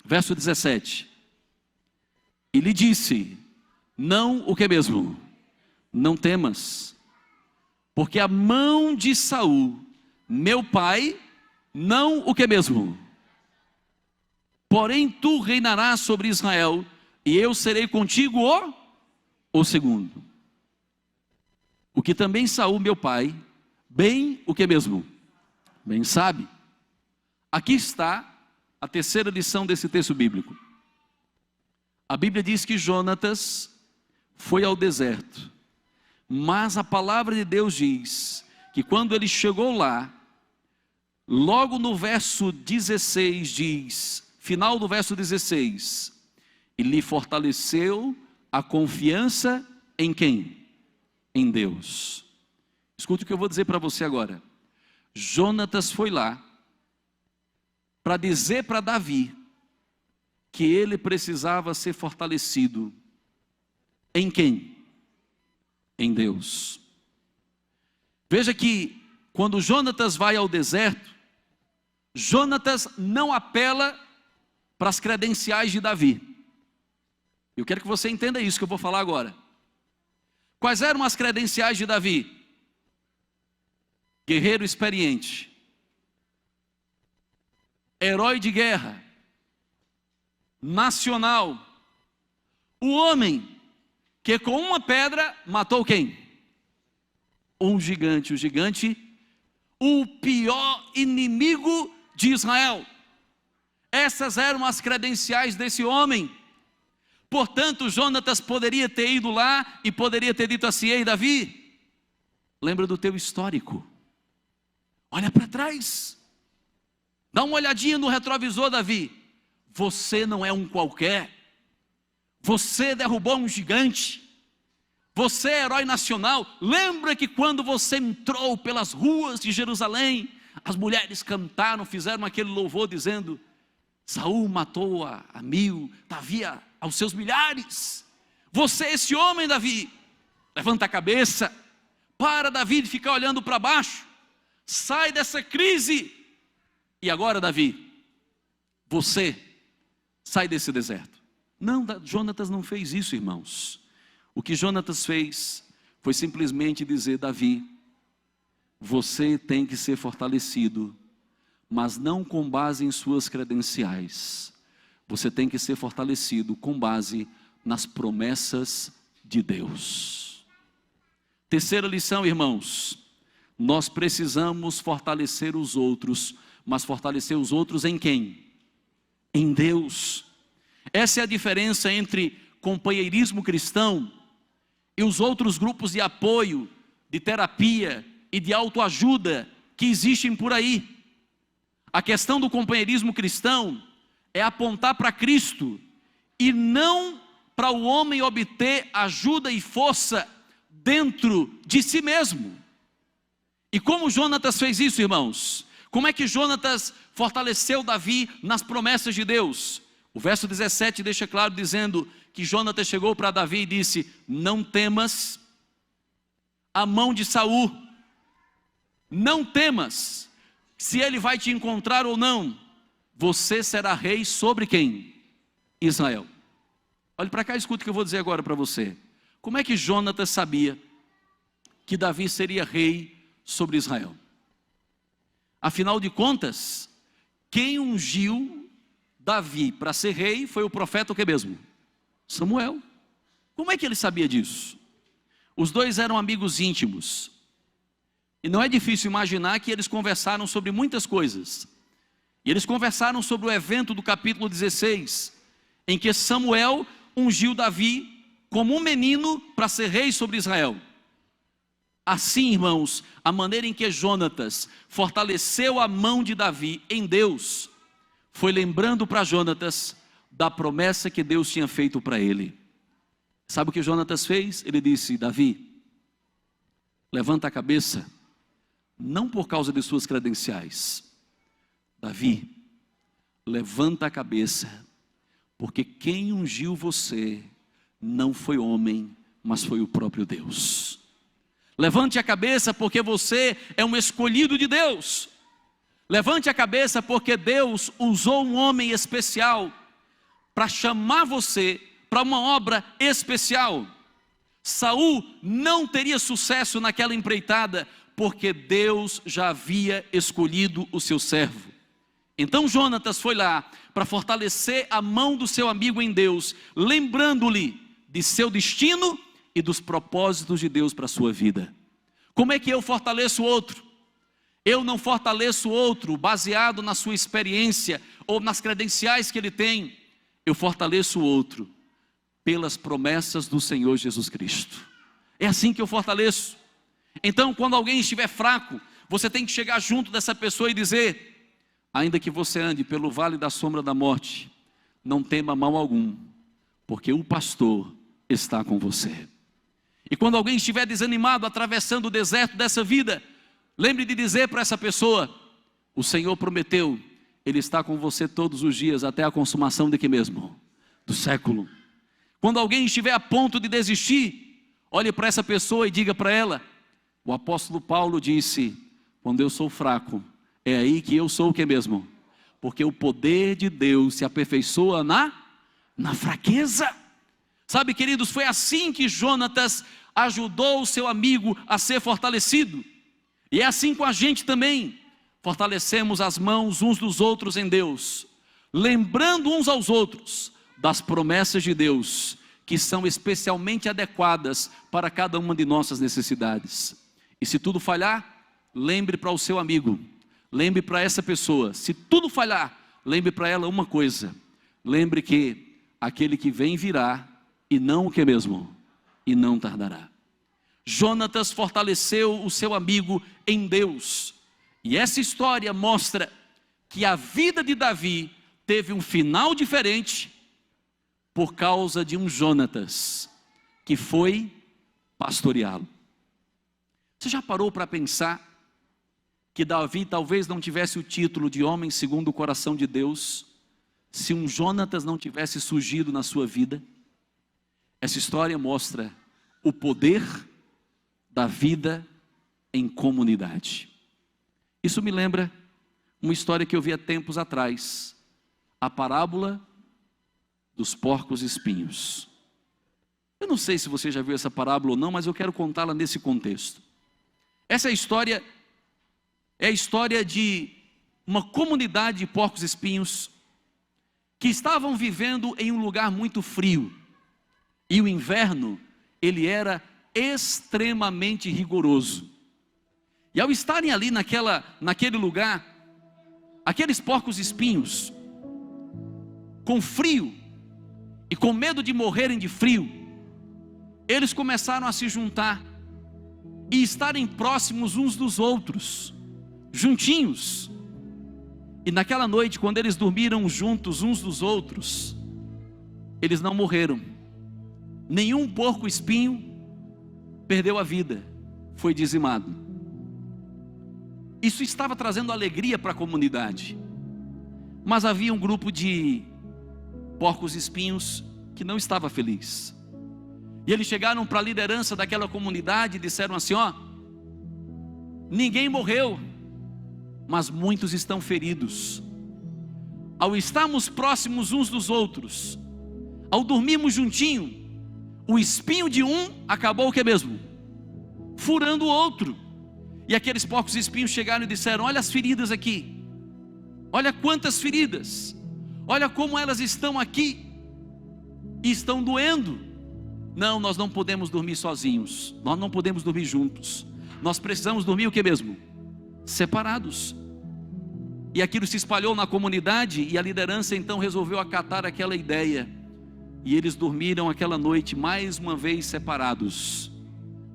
Verso 17. E lhe disse: não o que mesmo? Não temas, porque a mão de Saul, meu pai, não o que mesmo? Porém tu reinarás sobre Israel, e eu serei contigo o segundo. O que também Saul, meu pai, bem o que mesmo? Bem sabe. Aqui está a terceira lição desse texto bíblico. A Bíblia diz que Jonatas foi ao deserto, mas a palavra de Deus diz que quando ele chegou lá, logo no verso 16 diz, final do verso 16, e lhe fortaleceu a confiança em quem? Em Deus. Escute o que eu vou dizer para você agora. Jonatas foi lá para dizer para Davi que ele precisava ser fortalecido em quem? Em Deus. Veja que quando Jonatas vai ao deserto, Jonatas não apela para as credenciais de Davi. Eu quero que você entenda isso que eu vou falar agora. Quais eram as credenciais de Davi? Guerreiro experiente, herói de guerra, nacional, o homem que com uma pedra matou quem? Um gigante, o pior inimigo de Israel. Essas eram as credenciais desse homem. Portanto, Jonatas poderia ter ido lá e poderia ter dito assim: ei Davi, lembra do teu histórico, olha para trás, dá uma olhadinha no retrovisor, Davi, você não é um qualquer, você derrubou um gigante, você é herói nacional. Lembra que quando você entrou pelas ruas de Jerusalém, as mulheres cantaram, fizeram aquele louvor dizendo: Saul matou a 1000, Davi aos seus milhares. Você é esse homem, Davi. Levanta a cabeça, para, Davi, de ficar olhando para baixo, sai dessa crise. E agora, Davi, você sai desse deserto. Não, Jonatas não fez isso, irmãos. O que Jonatas fez foi simplesmente dizer: Davi, você tem que ser fortalecido, mas não com base em suas credenciais. Você tem que ser fortalecido com base nas promessas de Deus. Terceira lição, irmãos, nós precisamos fortalecer os outros, mas fortalecer os outros em quem? Em Deus. Essa é a diferença entre companheirismo cristão e os outros grupos de apoio, de terapia e de autoajuda que existem por aí. A questão do companheirismo cristão é apontar para Cristo e não para o homem obter ajuda e força dentro de si mesmo. E como Jonatas fez isso, irmãos? Como é que Jonatas fortaleceu Davi nas promessas de Deus? O verso 17 deixa claro dizendo que Jonatas chegou para Davi e disse: não temas a mão de Saul, não temas se ele vai te encontrar ou não, você será rei sobre quem? Israel. Olhe para cá e escute o que eu vou dizer agora para você. Como é que Jonatas sabia que Davi seria rei sobre Israel? Afinal de contas, quem ungiu Davi para ser rei foi o profeta o que mesmo? Samuel. Como é que ele sabia disso? Os dois eram amigos íntimos. E não é difícil imaginar que eles conversaram sobre muitas coisas. E eles conversaram sobre o evento do capítulo 16, em que Samuel ungiu Davi como um menino para ser rei sobre Israel. Assim, irmãos, a maneira em que Jonatas fortaleceu a mão de Davi em Deus, foi lembrando para Jonatas da promessa que Deus tinha feito para ele. Sabe o que Jonatas fez? Ele disse: Davi, levanta a cabeça, não por causa de suas credenciais. Davi, levanta a cabeça, porque quem ungiu você não foi homem, mas foi o próprio Deus. Levante a cabeça, porque você é um escolhido de Deus. Levante a cabeça, porque Deus usou um homem especial para chamar você para uma obra especial. Saul não teria sucesso naquela empreitada, porque Deus já havia escolhido o seu servo. Então Jonatas foi lá para fortalecer a mão do seu amigo em Deus, lembrando-lhe de seu destino e dos propósitos de Deus para a sua vida. Como é que eu fortaleço o outro? Eu não fortaleço o outro baseado na sua experiência ou nas credenciais que ele tem. Eu fortaleço o outro pelas promessas do Senhor Jesus Cristo. É assim que eu fortaleço. Então, quando alguém estiver fraco, você tem que chegar junto dessa pessoa e dizer: ainda que você ande pelo vale da sombra da morte, não tema mal algum, porque o pastor está com você. E quando alguém estiver desanimado, atravessando o deserto dessa vida, lembre de dizer para essa pessoa: o Senhor prometeu, Ele está com você todos os dias, até a consumação de que mesmo? Do século. Quando alguém estiver a ponto de desistir, olhe para essa pessoa e diga para ela: o apóstolo Paulo disse: quando eu sou fraco, é aí que eu sou o que mesmo? Porque o poder de Deus se aperfeiçoa na fraqueza. Sabe, queridos, foi assim que Jonatas ajudou o seu amigo a ser fortalecido. E é assim com a gente também. Fortalecemos as mãos uns dos outros em Deus, lembrando uns aos outros das promessas de Deus, que são especialmente adequadas para cada uma de nossas necessidades. E se tudo falhar, lembre para o seu amigo, lembre para essa pessoa. Se tudo falhar, lembre para ela uma coisa: lembre que aquele que vem virá, e não o que mesmo? E não tardará. Jonatas fortaleceu o seu amigo em Deus. E essa história mostra que a vida de Davi teve um final diferente por causa de um Jonatas que foi pastoreá-lo. Você já parou para pensar que Davi talvez não tivesse o título de homem segundo o coração de Deus, se um Jonatas não tivesse surgido na sua vida? Essa história mostra o poder da vida em comunidade. Isso me lembra uma história que eu vi há tempos atrás, a parábola dos porcos espinhos. Eu não sei se você já viu essa parábola ou não, mas eu quero contá-la nesse contexto. Essa história é a história de uma comunidade de porcos espinhos que estavam vivendo em um lugar muito frio. E o inverno, ele era extremamente rigoroso. E ao estarem ali naquele lugar, aqueles porcos espinhos, com frio e com medo de morrerem de frio, eles começaram a se juntar e estarem próximos uns dos outros, juntinhos. E naquela noite, quando eles dormiram juntos uns dos outros, eles não morreram. Nenhum porco espinho perdeu a vida, foi dizimado. Isso estava trazendo alegria para a comunidade. Mas havia um grupo de porcos espinhos que não estava feliz. E eles chegaram para a liderança daquela comunidade e disseram assim: ó, ninguém morreu, mas muitos estão feridos. Ao estarmos próximos uns dos outros, ao dormirmos juntinho, o espinho de um acabou o que mesmo? Furando o outro. E aqueles porcos espinhos chegaram e disseram: olha as feridas aqui, olha quantas feridas, olha como elas estão aqui, e estão doendo. Não, nós não podemos dormir sozinhos, nós não podemos dormir juntos, nós precisamos dormir o que mesmo? Separados. E aquilo se espalhou na comunidade, e a liderança então resolveu acatar aquela ideia, e eles dormiram aquela noite mais uma vez separados.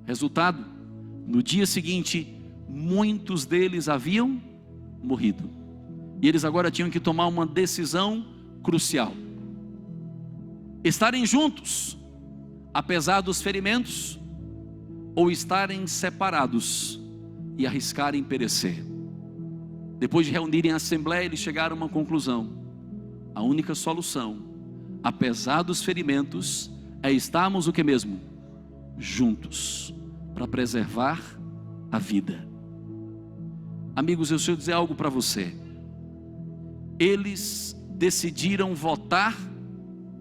Resultado, no dia seguinte, muitos deles haviam morrido, e eles agora tinham que tomar uma decisão crucial: estarem juntos apesar dos ferimentos, ou estarem separados e arriscarem perecer. Depois de reunirem a assembleia, eles chegaram a uma conclusão: a única solução, apesar dos ferimentos, é estarmos o que mesmo? Juntos, para preservar a vida. Amigos, eu preciso dizer algo para você. Eles decidiram votar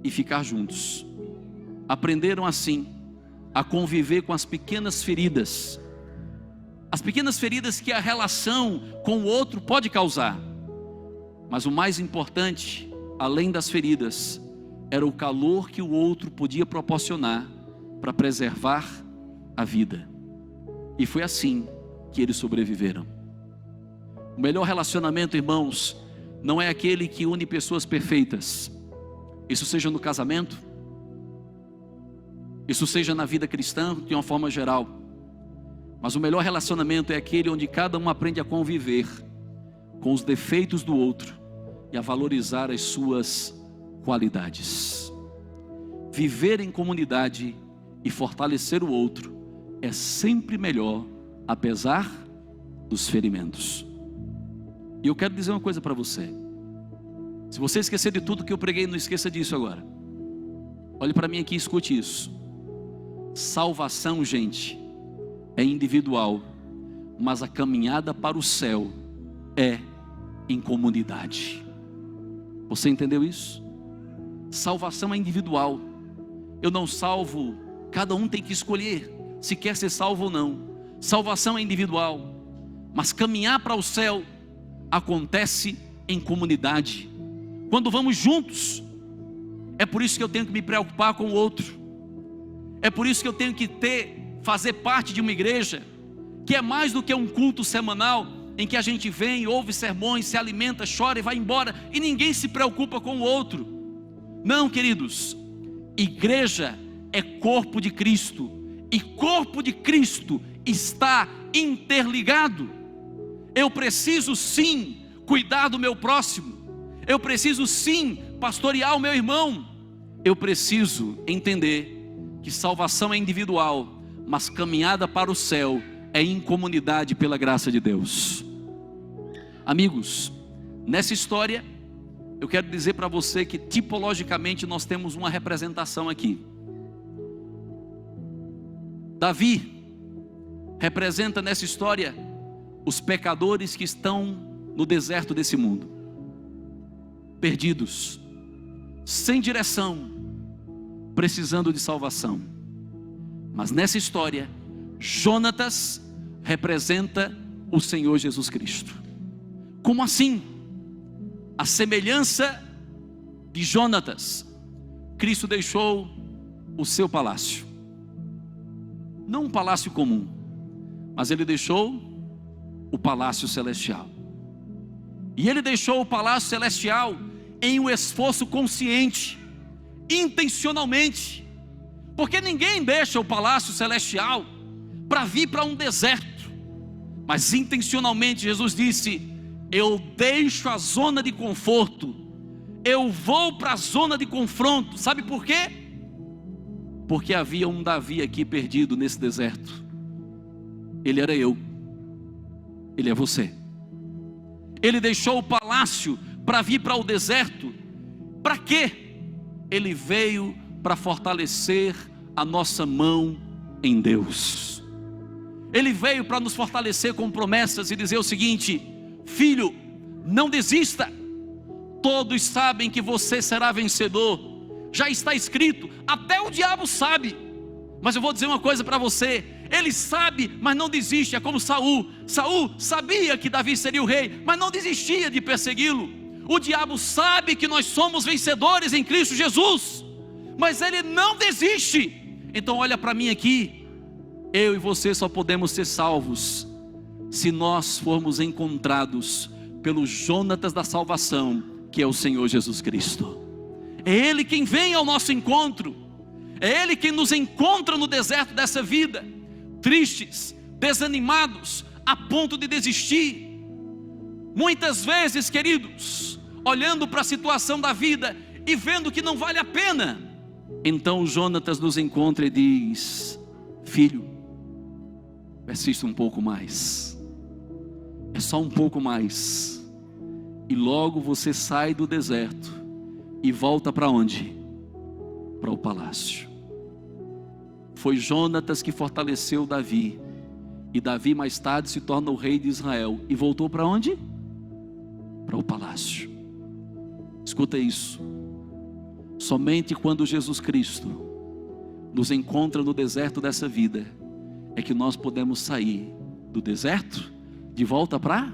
e ficar juntos. Aprenderam assim a conviver com as pequenas feridas. As pequenas feridas que a relação com o outro pode causar. Mas o mais importante, além das feridas, era o calor que o outro podia proporcionar para preservar a vida. E foi assim que eles sobreviveram. O melhor relacionamento, irmãos, não é aquele que une pessoas perfeitas. Isso seja no casamento, isso seja na vida cristã de uma forma geral. Mas o melhor relacionamento é aquele onde cada um aprende a conviver com os defeitos do outro e a valorizar as suas qualidades. Viver em comunidade e fortalecer o outro é sempre melhor, apesar dos ferimentos. E eu quero dizer uma coisa para você. Se você esquecer de tudo que eu preguei, não esqueça disso agora. Olhe para mim aqui e escute isso. Salvação, gente, é individual, mas a caminhada para o céu é em comunidade. Você entendeu isso? Salvação é individual. Eu não salvo, cada um tem que escolher se quer ser salvo ou não. Salvação é individual, mas caminhar para o céu acontece em comunidade. Quando vamos juntos, é por isso que eu tenho que me preocupar com o outro. É por isso que eu tenho que fazer parte de uma igreja que é mais do que um culto semanal em que a gente vem, ouve sermões, se alimenta, chora e vai embora e ninguém se preocupa com o outro. Não, queridos, igreja é corpo de Cristo e corpo de Cristo está interligado. Eu preciso sim cuidar do meu próximo, eu preciso sim pastorear o meu irmão, eu preciso entender que salvação é individual, mas caminhada para o céu é em comunidade pela graça de Deus. Amigos, nessa história eu quero dizer para você que tipologicamente nós temos uma representação aqui. Davi representa nessa história os pecadores que estão no deserto desse mundo, perdidos, sem direção, precisando de salvação. Mas nessa história, Jonatas representa o Senhor Jesus Cristo. Como assim? A semelhança de Jonatas, Cristo deixou o seu palácio, não um palácio comum, mas ele deixou o palácio celestial. E ele deixou o palácio celestial em um esforço consciente, intencionalmente, porque ninguém deixa o palácio celestial para vir para um deserto, mas intencionalmente Jesus disse: eu deixo a zona de conforto, eu vou para a zona de confronto. Sabe por quê? Porque havia um Davi aqui perdido nesse deserto. Ele era eu, ele é você. Ele deixou o palácio para vir para o deserto. Para quê? Ele veio para fortalecer a nossa mão em Deus. Ele veio para nos fortalecer com promessas e dizer o seguinte: filho, não desista. Todos sabem que você será vencedor. Já está escrito, até o diabo sabe. Mas eu vou dizer uma coisa para você: ele sabe, mas não desiste. É como Saul. Saul sabia que Davi seria o rei, mas não desistia de persegui-lo. O diabo sabe que nós somos vencedores em Cristo Jesus, mas ele não desiste. Então olha para mim aqui. Eu e você só podemos ser salvos se nós formos encontrados pelo Jonatas da salvação, que é o Senhor Jesus Cristo. É Ele quem vem ao nosso encontro, é Ele quem nos encontra no deserto dessa vida, tristes, desanimados, a ponto de desistir. Muitas vezes, queridos, olhando para a situação da vida e vendo que não vale a pena, então o Jonatas nos encontra e diz: filho, persista um pouco mais, é só um pouco mais, e logo você sai do deserto e volta para onde? Para o palácio. Foi Jonatas que fortaleceu Davi, e Davi mais tarde se torna o rei de Israel, e voltou para onde? Para o palácio. Escuta isso: somente quando Jesus Cristo nos encontra no deserto dessa vida, é que nós podemos sair do deserto de volta para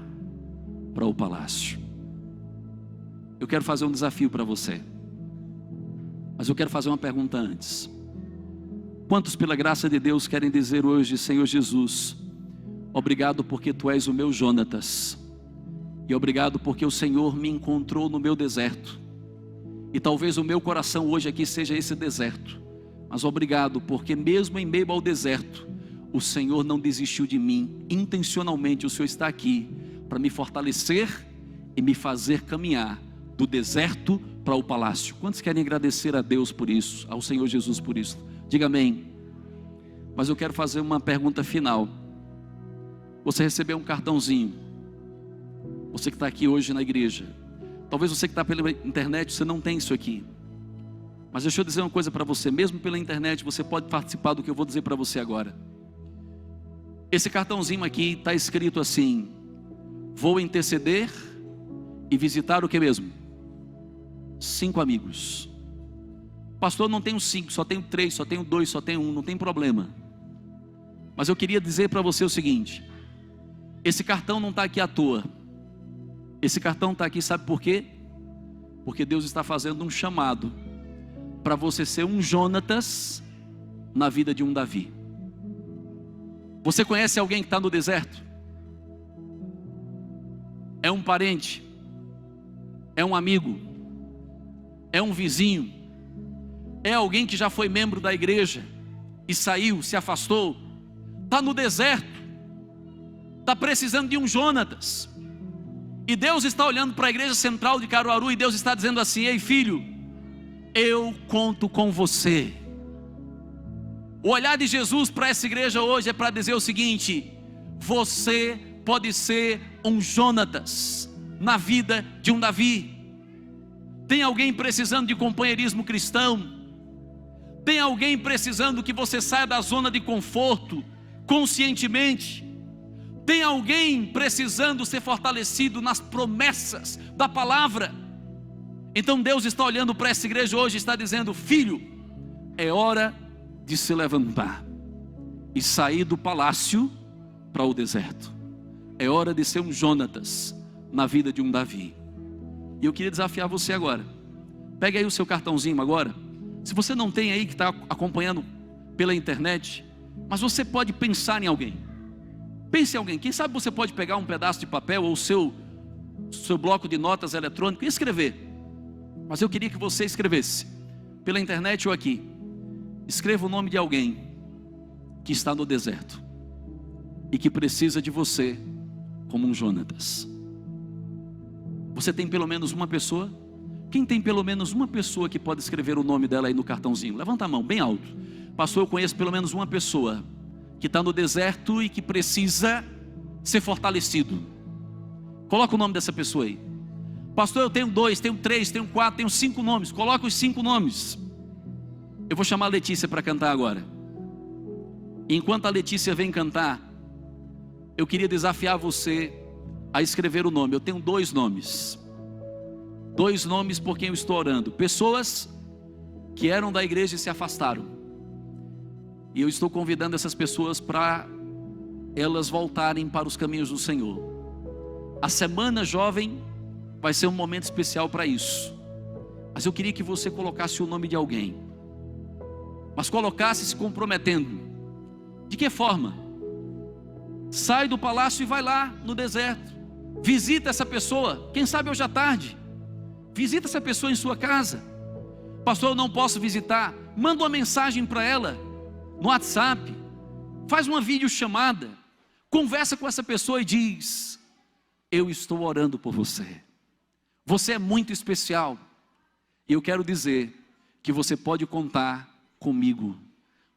o palácio. Eu quero fazer um desafio para você, mas eu quero fazer uma pergunta antes. Quantos, pela graça de Deus, querem dizer hoje: Senhor Jesus, obrigado porque Tu és o meu Jonatas, e obrigado porque o Senhor me encontrou no meu deserto, e talvez o meu coração hoje aqui seja esse deserto, mas obrigado porque mesmo em meio ao deserto, o Senhor não desistiu de mim. Intencionalmente o Senhor está aqui para me fortalecer e me fazer caminhar do deserto para o palácio. Quantos querem agradecer a Deus por isso, ao Senhor Jesus por isso? Diga amém. Mas eu quero fazer uma pergunta final. Você recebeu um cartãozinho, você que está aqui hoje na igreja, talvez você que está pela internet, você não tem isso aqui. Mas deixa eu dizer uma coisa para você, mesmo pela internet, você pode participar do que eu vou dizer para você agora. Esse cartãozinho aqui está escrito assim: vou interceder e visitar o que mesmo? 5 amigos. Pastor, não tenho 5, só tenho 3, só tenho 2, só tenho 1, não tem problema. Mas eu queria dizer para você o seguinte: esse cartão não está aqui à toa. Esse cartão está aqui, sabe por quê? Porque Deus está fazendo um chamado para você ser um Jonatas na vida de um Davi. Você conhece alguém que está no deserto? É um parente? É um amigo? É um vizinho? É alguém que já foi membro da igreja e saiu, se afastou? Está no deserto, está precisando de um Jonatas. E Deus está olhando para a igreja central de Caruaru e Deus está dizendo assim: ei filho, eu conto com você. O olhar de Jesus para essa igreja hoje é para dizer o seguinte: você pode ser um Jonatas na vida de um Davi. Tem alguém precisando de companheirismo cristão? Tem alguém precisando que você saia da zona de conforto conscientemente? Tem alguém precisando ser fortalecido nas promessas da palavra? Então Deus está olhando para essa igreja hoje e está dizendo: filho, é hora de se levantar e sair do palácio para o deserto. É hora de ser um Jonatas na vida de um Davi. E eu queria desafiar você agora. Pegue aí o seu cartãozinho agora. Se você não tem aí, que está acompanhando pela internet, mas você pode pensar em alguém. Pense em alguém. Quem sabe você pode pegar um pedaço de papel ou o seu bloco de notas eletrônico e escrever. Mas eu queria que você escrevesse pela internet ou aqui. Escreva o nome de alguém que está no deserto e que precisa de você como um Jonatas. Você tem pelo menos uma pessoa? Quem tem pelo menos uma pessoa que pode escrever o nome dela aí no cartãozinho? Levanta a mão bem alto. Pastor, eu conheço pelo menos uma pessoa que está no deserto e que precisa ser fortalecido. Coloca o nome dessa pessoa aí. Pastor, eu tenho 2, tenho 3, tenho 4, tenho 5 nomes. Coloca os 5 nomes. Eu vou chamar a Letícia para cantar agora. E enquanto a Letícia vem cantar, eu queria desafiar você a escrever o nome. Eu tenho 2 nomes. 2 nomes por quem eu estou orando. Pessoas que eram da igreja e se afastaram. E eu estou convidando essas pessoas para elas voltarem para os caminhos do Senhor. A semana jovem vai ser um momento especial para isso. Mas eu queria que você colocasse o nome de alguém. Mas colocasse se comprometendo. De que forma? Sai do palácio e vai lá no deserto. Visita essa pessoa. Quem sabe hoje à tarde. Visita essa pessoa em sua casa. Pastor, eu não posso visitar. Manda uma mensagem para ela no WhatsApp. Faz uma videochamada. Conversa com essa pessoa e diz: eu estou orando por você. Você é muito especial. E eu quero dizer que você pode contar comigo,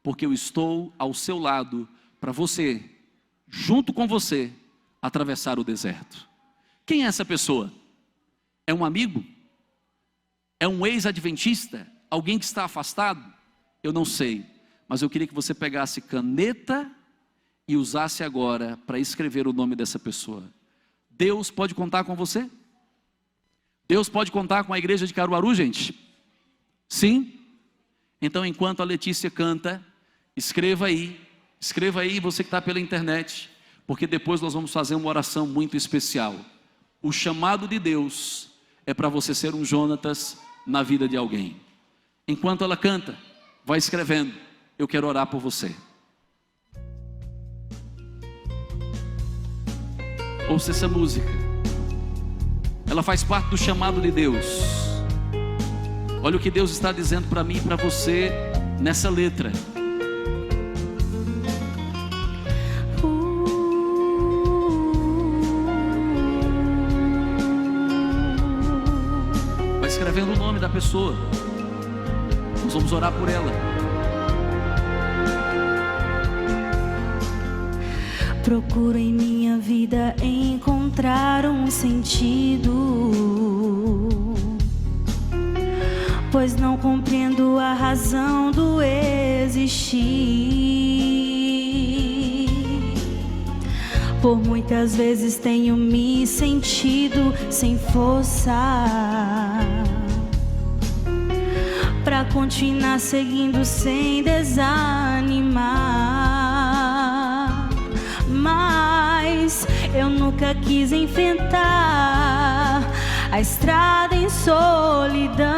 porque eu estou ao seu lado para você, junto com você, atravessar o deserto. Quem é essa pessoa? É um amigo? É um ex-adventista? Alguém que está afastado? Eu não sei, mas eu queria que você pegasse caneta e usasse agora para escrever o nome dessa pessoa. Deus pode contar com você? Deus pode contar com a igreja de Caruaru, gente? Sim? Então, enquanto a Letícia canta, escreva aí, você que está pela internet, porque depois nós vamos fazer uma oração muito especial. O chamado de Deus é para você ser um Jonatas na vida de alguém. Enquanto ela canta, vai escrevendo. Eu quero orar por você. Ouça essa música. Ela faz parte do chamado de Deus. Olha o que Deus está dizendo para mim e para você nessa letra. escrevendo o nome da pessoa. Nós vamos orar por ela. Procuro em minha vida encontrar um sentido, pois não compreendo a razão do existir. Por muitas vezes tenho me sentido sem força pra continuar seguindo sem desanimar. Mas eu nunca quis enfrentar a estrada em solidão,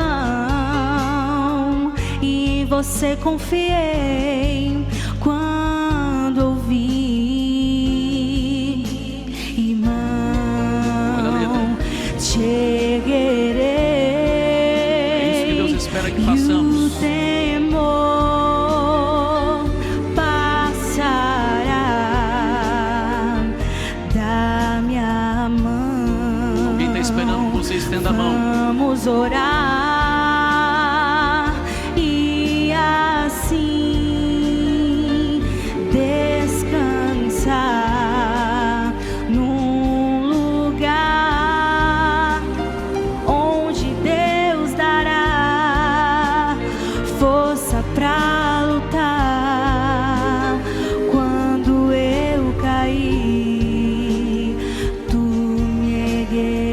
e em você confiei quando ouvi, irmão, te erguerei. É isso que Deus espera que façamos. E o temor passará da minha mão. Alguém está esperando que você estenda a mão. Vamos orar e assim descansar num lugar onde Deus dará força pra lutar. Quando eu cair, tu me erguerás.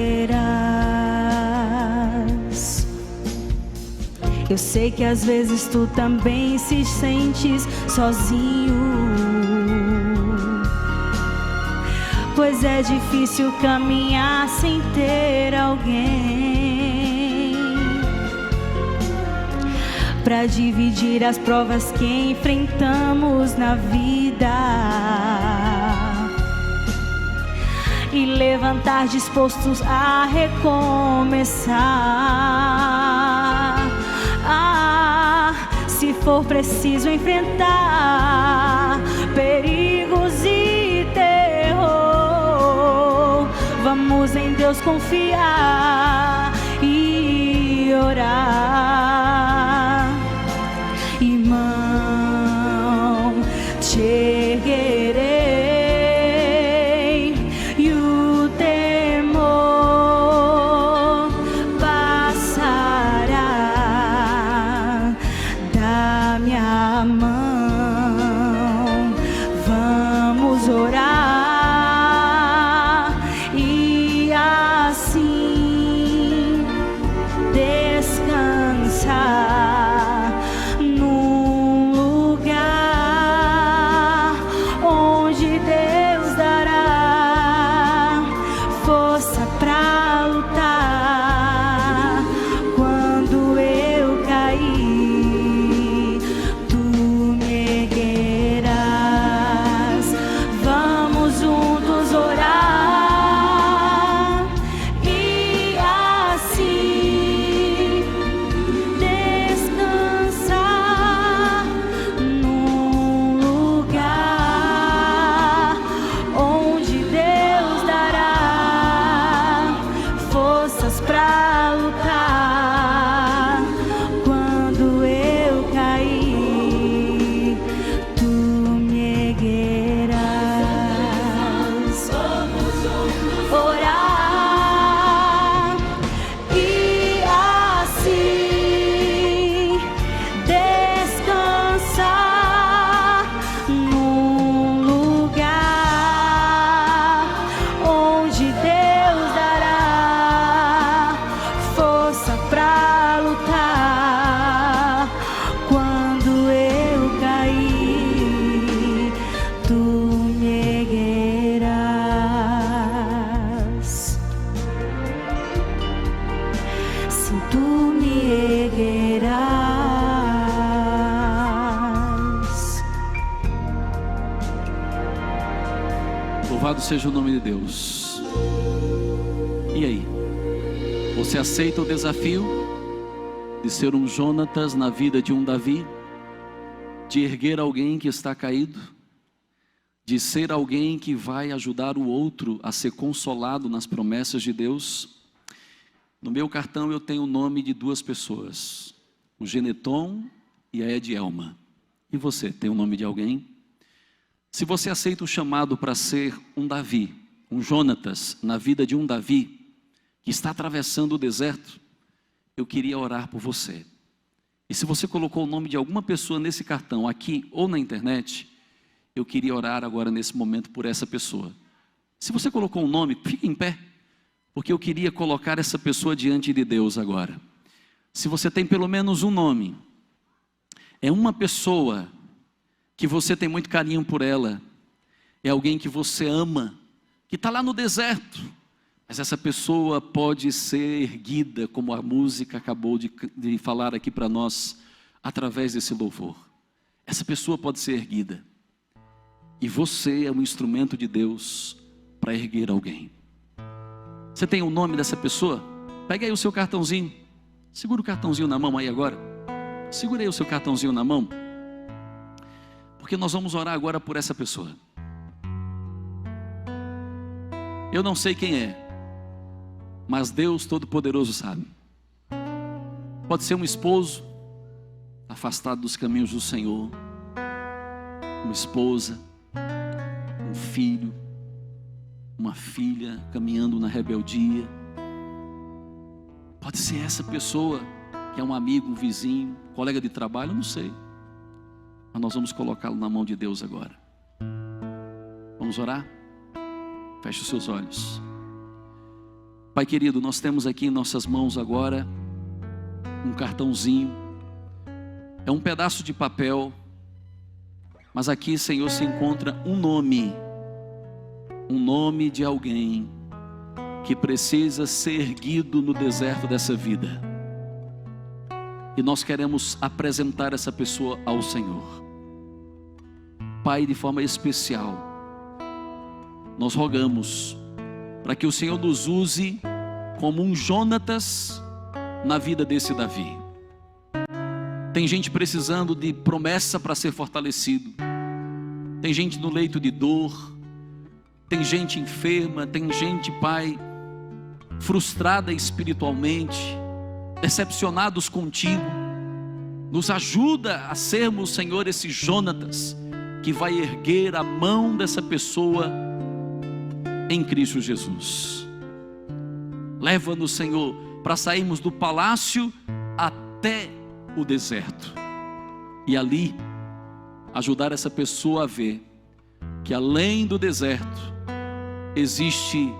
Eu sei que às vezes tu também se sentes sozinho, pois é difícil caminhar sem ter alguém pra dividir as provas que enfrentamos na vida e levantar dispostos a recomeçar. Se for preciso enfrentar perigos e terror, vamos em Deus confiar e orar. Irmão, te erguerei e o temor passará da minha mão. Vamos orar e assim descansar num lugar onde Deus dará força pra lutar. Quando eu cair, tu me erguerás. Vamos juntos orar e assim descansar num lugar onde Deus dará forças pra lutar. Quando eu cair, tu me erguerás. Vamos orar e assim descansar num lugar onde Deus dará força pra lutar. Quando eu cair, tu me erguerás. Sim, tu me erguerás. Louvado seja o nome de Deus. E aí? Você aceita o desafio de ser um Jonatas na vida de um Davi? De erguer alguém que está caído? De ser alguém que vai ajudar o outro a ser consolado nas promessas de Deus? No meu cartão eu tenho o nome de 2 pessoas, o Geneton e a Edielma. E você, tem o nome de alguém? Se você aceita o chamado para ser um Davi, um Jonatas, na vida de um Davi, que está atravessando o deserto, eu queria orar por você. E se você colocou o nome de alguma pessoa nesse cartão, aqui ou na internet, eu queria orar agora nesse momento por essa pessoa. Se você colocou um nome, fique em pé, porque eu queria colocar essa pessoa diante de Deus agora. Se você tem pelo menos um nome, é uma pessoa que você tem muito carinho por ela, é alguém que você ama, que está lá no deserto, mas essa pessoa pode ser erguida, como a música acabou de falar aqui para nós, através desse louvor. Essa pessoa pode ser erguida, e você é um instrumento de Deus para erguer alguém. Você tem o nome dessa pessoa? Pega aí o seu cartãozinho, segura o cartãozinho na mão aí agora, segura aí o seu cartãozinho na mão, porque nós vamos orar agora por essa pessoa. Eu não sei quem é, mas Deus Todo-Poderoso sabe. Pode ser um esposo afastado dos caminhos do Senhor, uma esposa, um filho, uma filha caminhando na rebeldia. Pode ser essa pessoa que é um amigo, um vizinho, colega de trabalho, eu não sei. Mas nós vamos colocá-lo na mão de Deus agora. Vamos orar? Feche os seus olhos. Pai querido, nós temos aqui em nossas mãos agora um cartãozinho. É um pedaço de papel, mas aqui, Senhor, se encontra um nome de alguém que precisa ser erguido no deserto dessa vida. E nós queremos apresentar essa pessoa ao Senhor. Pai, de forma especial, nós rogamos para que o Senhor nos use como um Jonatas na vida desse Davi. Tem gente precisando de promessa para ser fortalecido. Tem gente no leito de dor. Tem gente enferma. Tem gente, Pai, frustrada espiritualmente, decepcionados contigo. Nos ajuda a sermos, Senhor, esse Jonatas que vai erguer a mão dessa pessoa em Cristo Jesus. Leva-nos, Senhor, para sairmos do palácio até o deserto, e ali ajudar essa pessoa a ver que além do deserto existe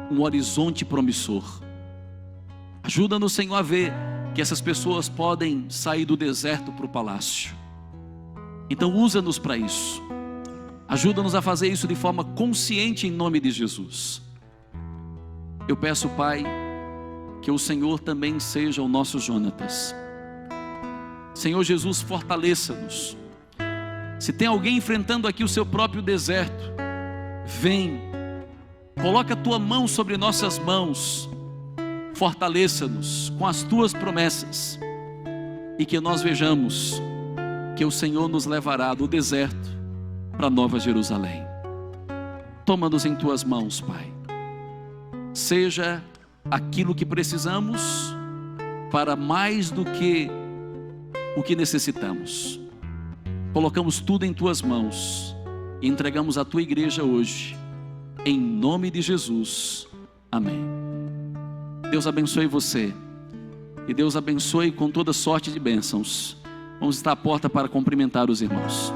um horizonte promissor. Ajuda-nos, Senhor, a ver que essas pessoas podem sair do deserto para o palácio. Então usa-nos para isso. Ajuda-nos a fazer isso de forma consciente em nome de Jesus. Eu peço, Pai, que o Senhor também seja o nosso Jonatas. Senhor Jesus, fortaleça-nos. Se tem alguém enfrentando aqui o seu próprio deserto, vem, coloca a tua mão sobre nossas mãos, fortaleça-nos com as tuas promessas, e que nós vejamos que o Senhor nos levará do deserto para Nova Jerusalém. Toma-nos em tuas mãos, Pai. Seja aquilo que precisamos para mais do que o que necessitamos. Colocamos tudo em tuas mãos e entregamos a tua igreja hoje, em nome de Jesus. Amém. Deus abençoe você, e Deus abençoe com toda sorte de bênçãos. Vamos estar à porta para cumprimentar os irmãos.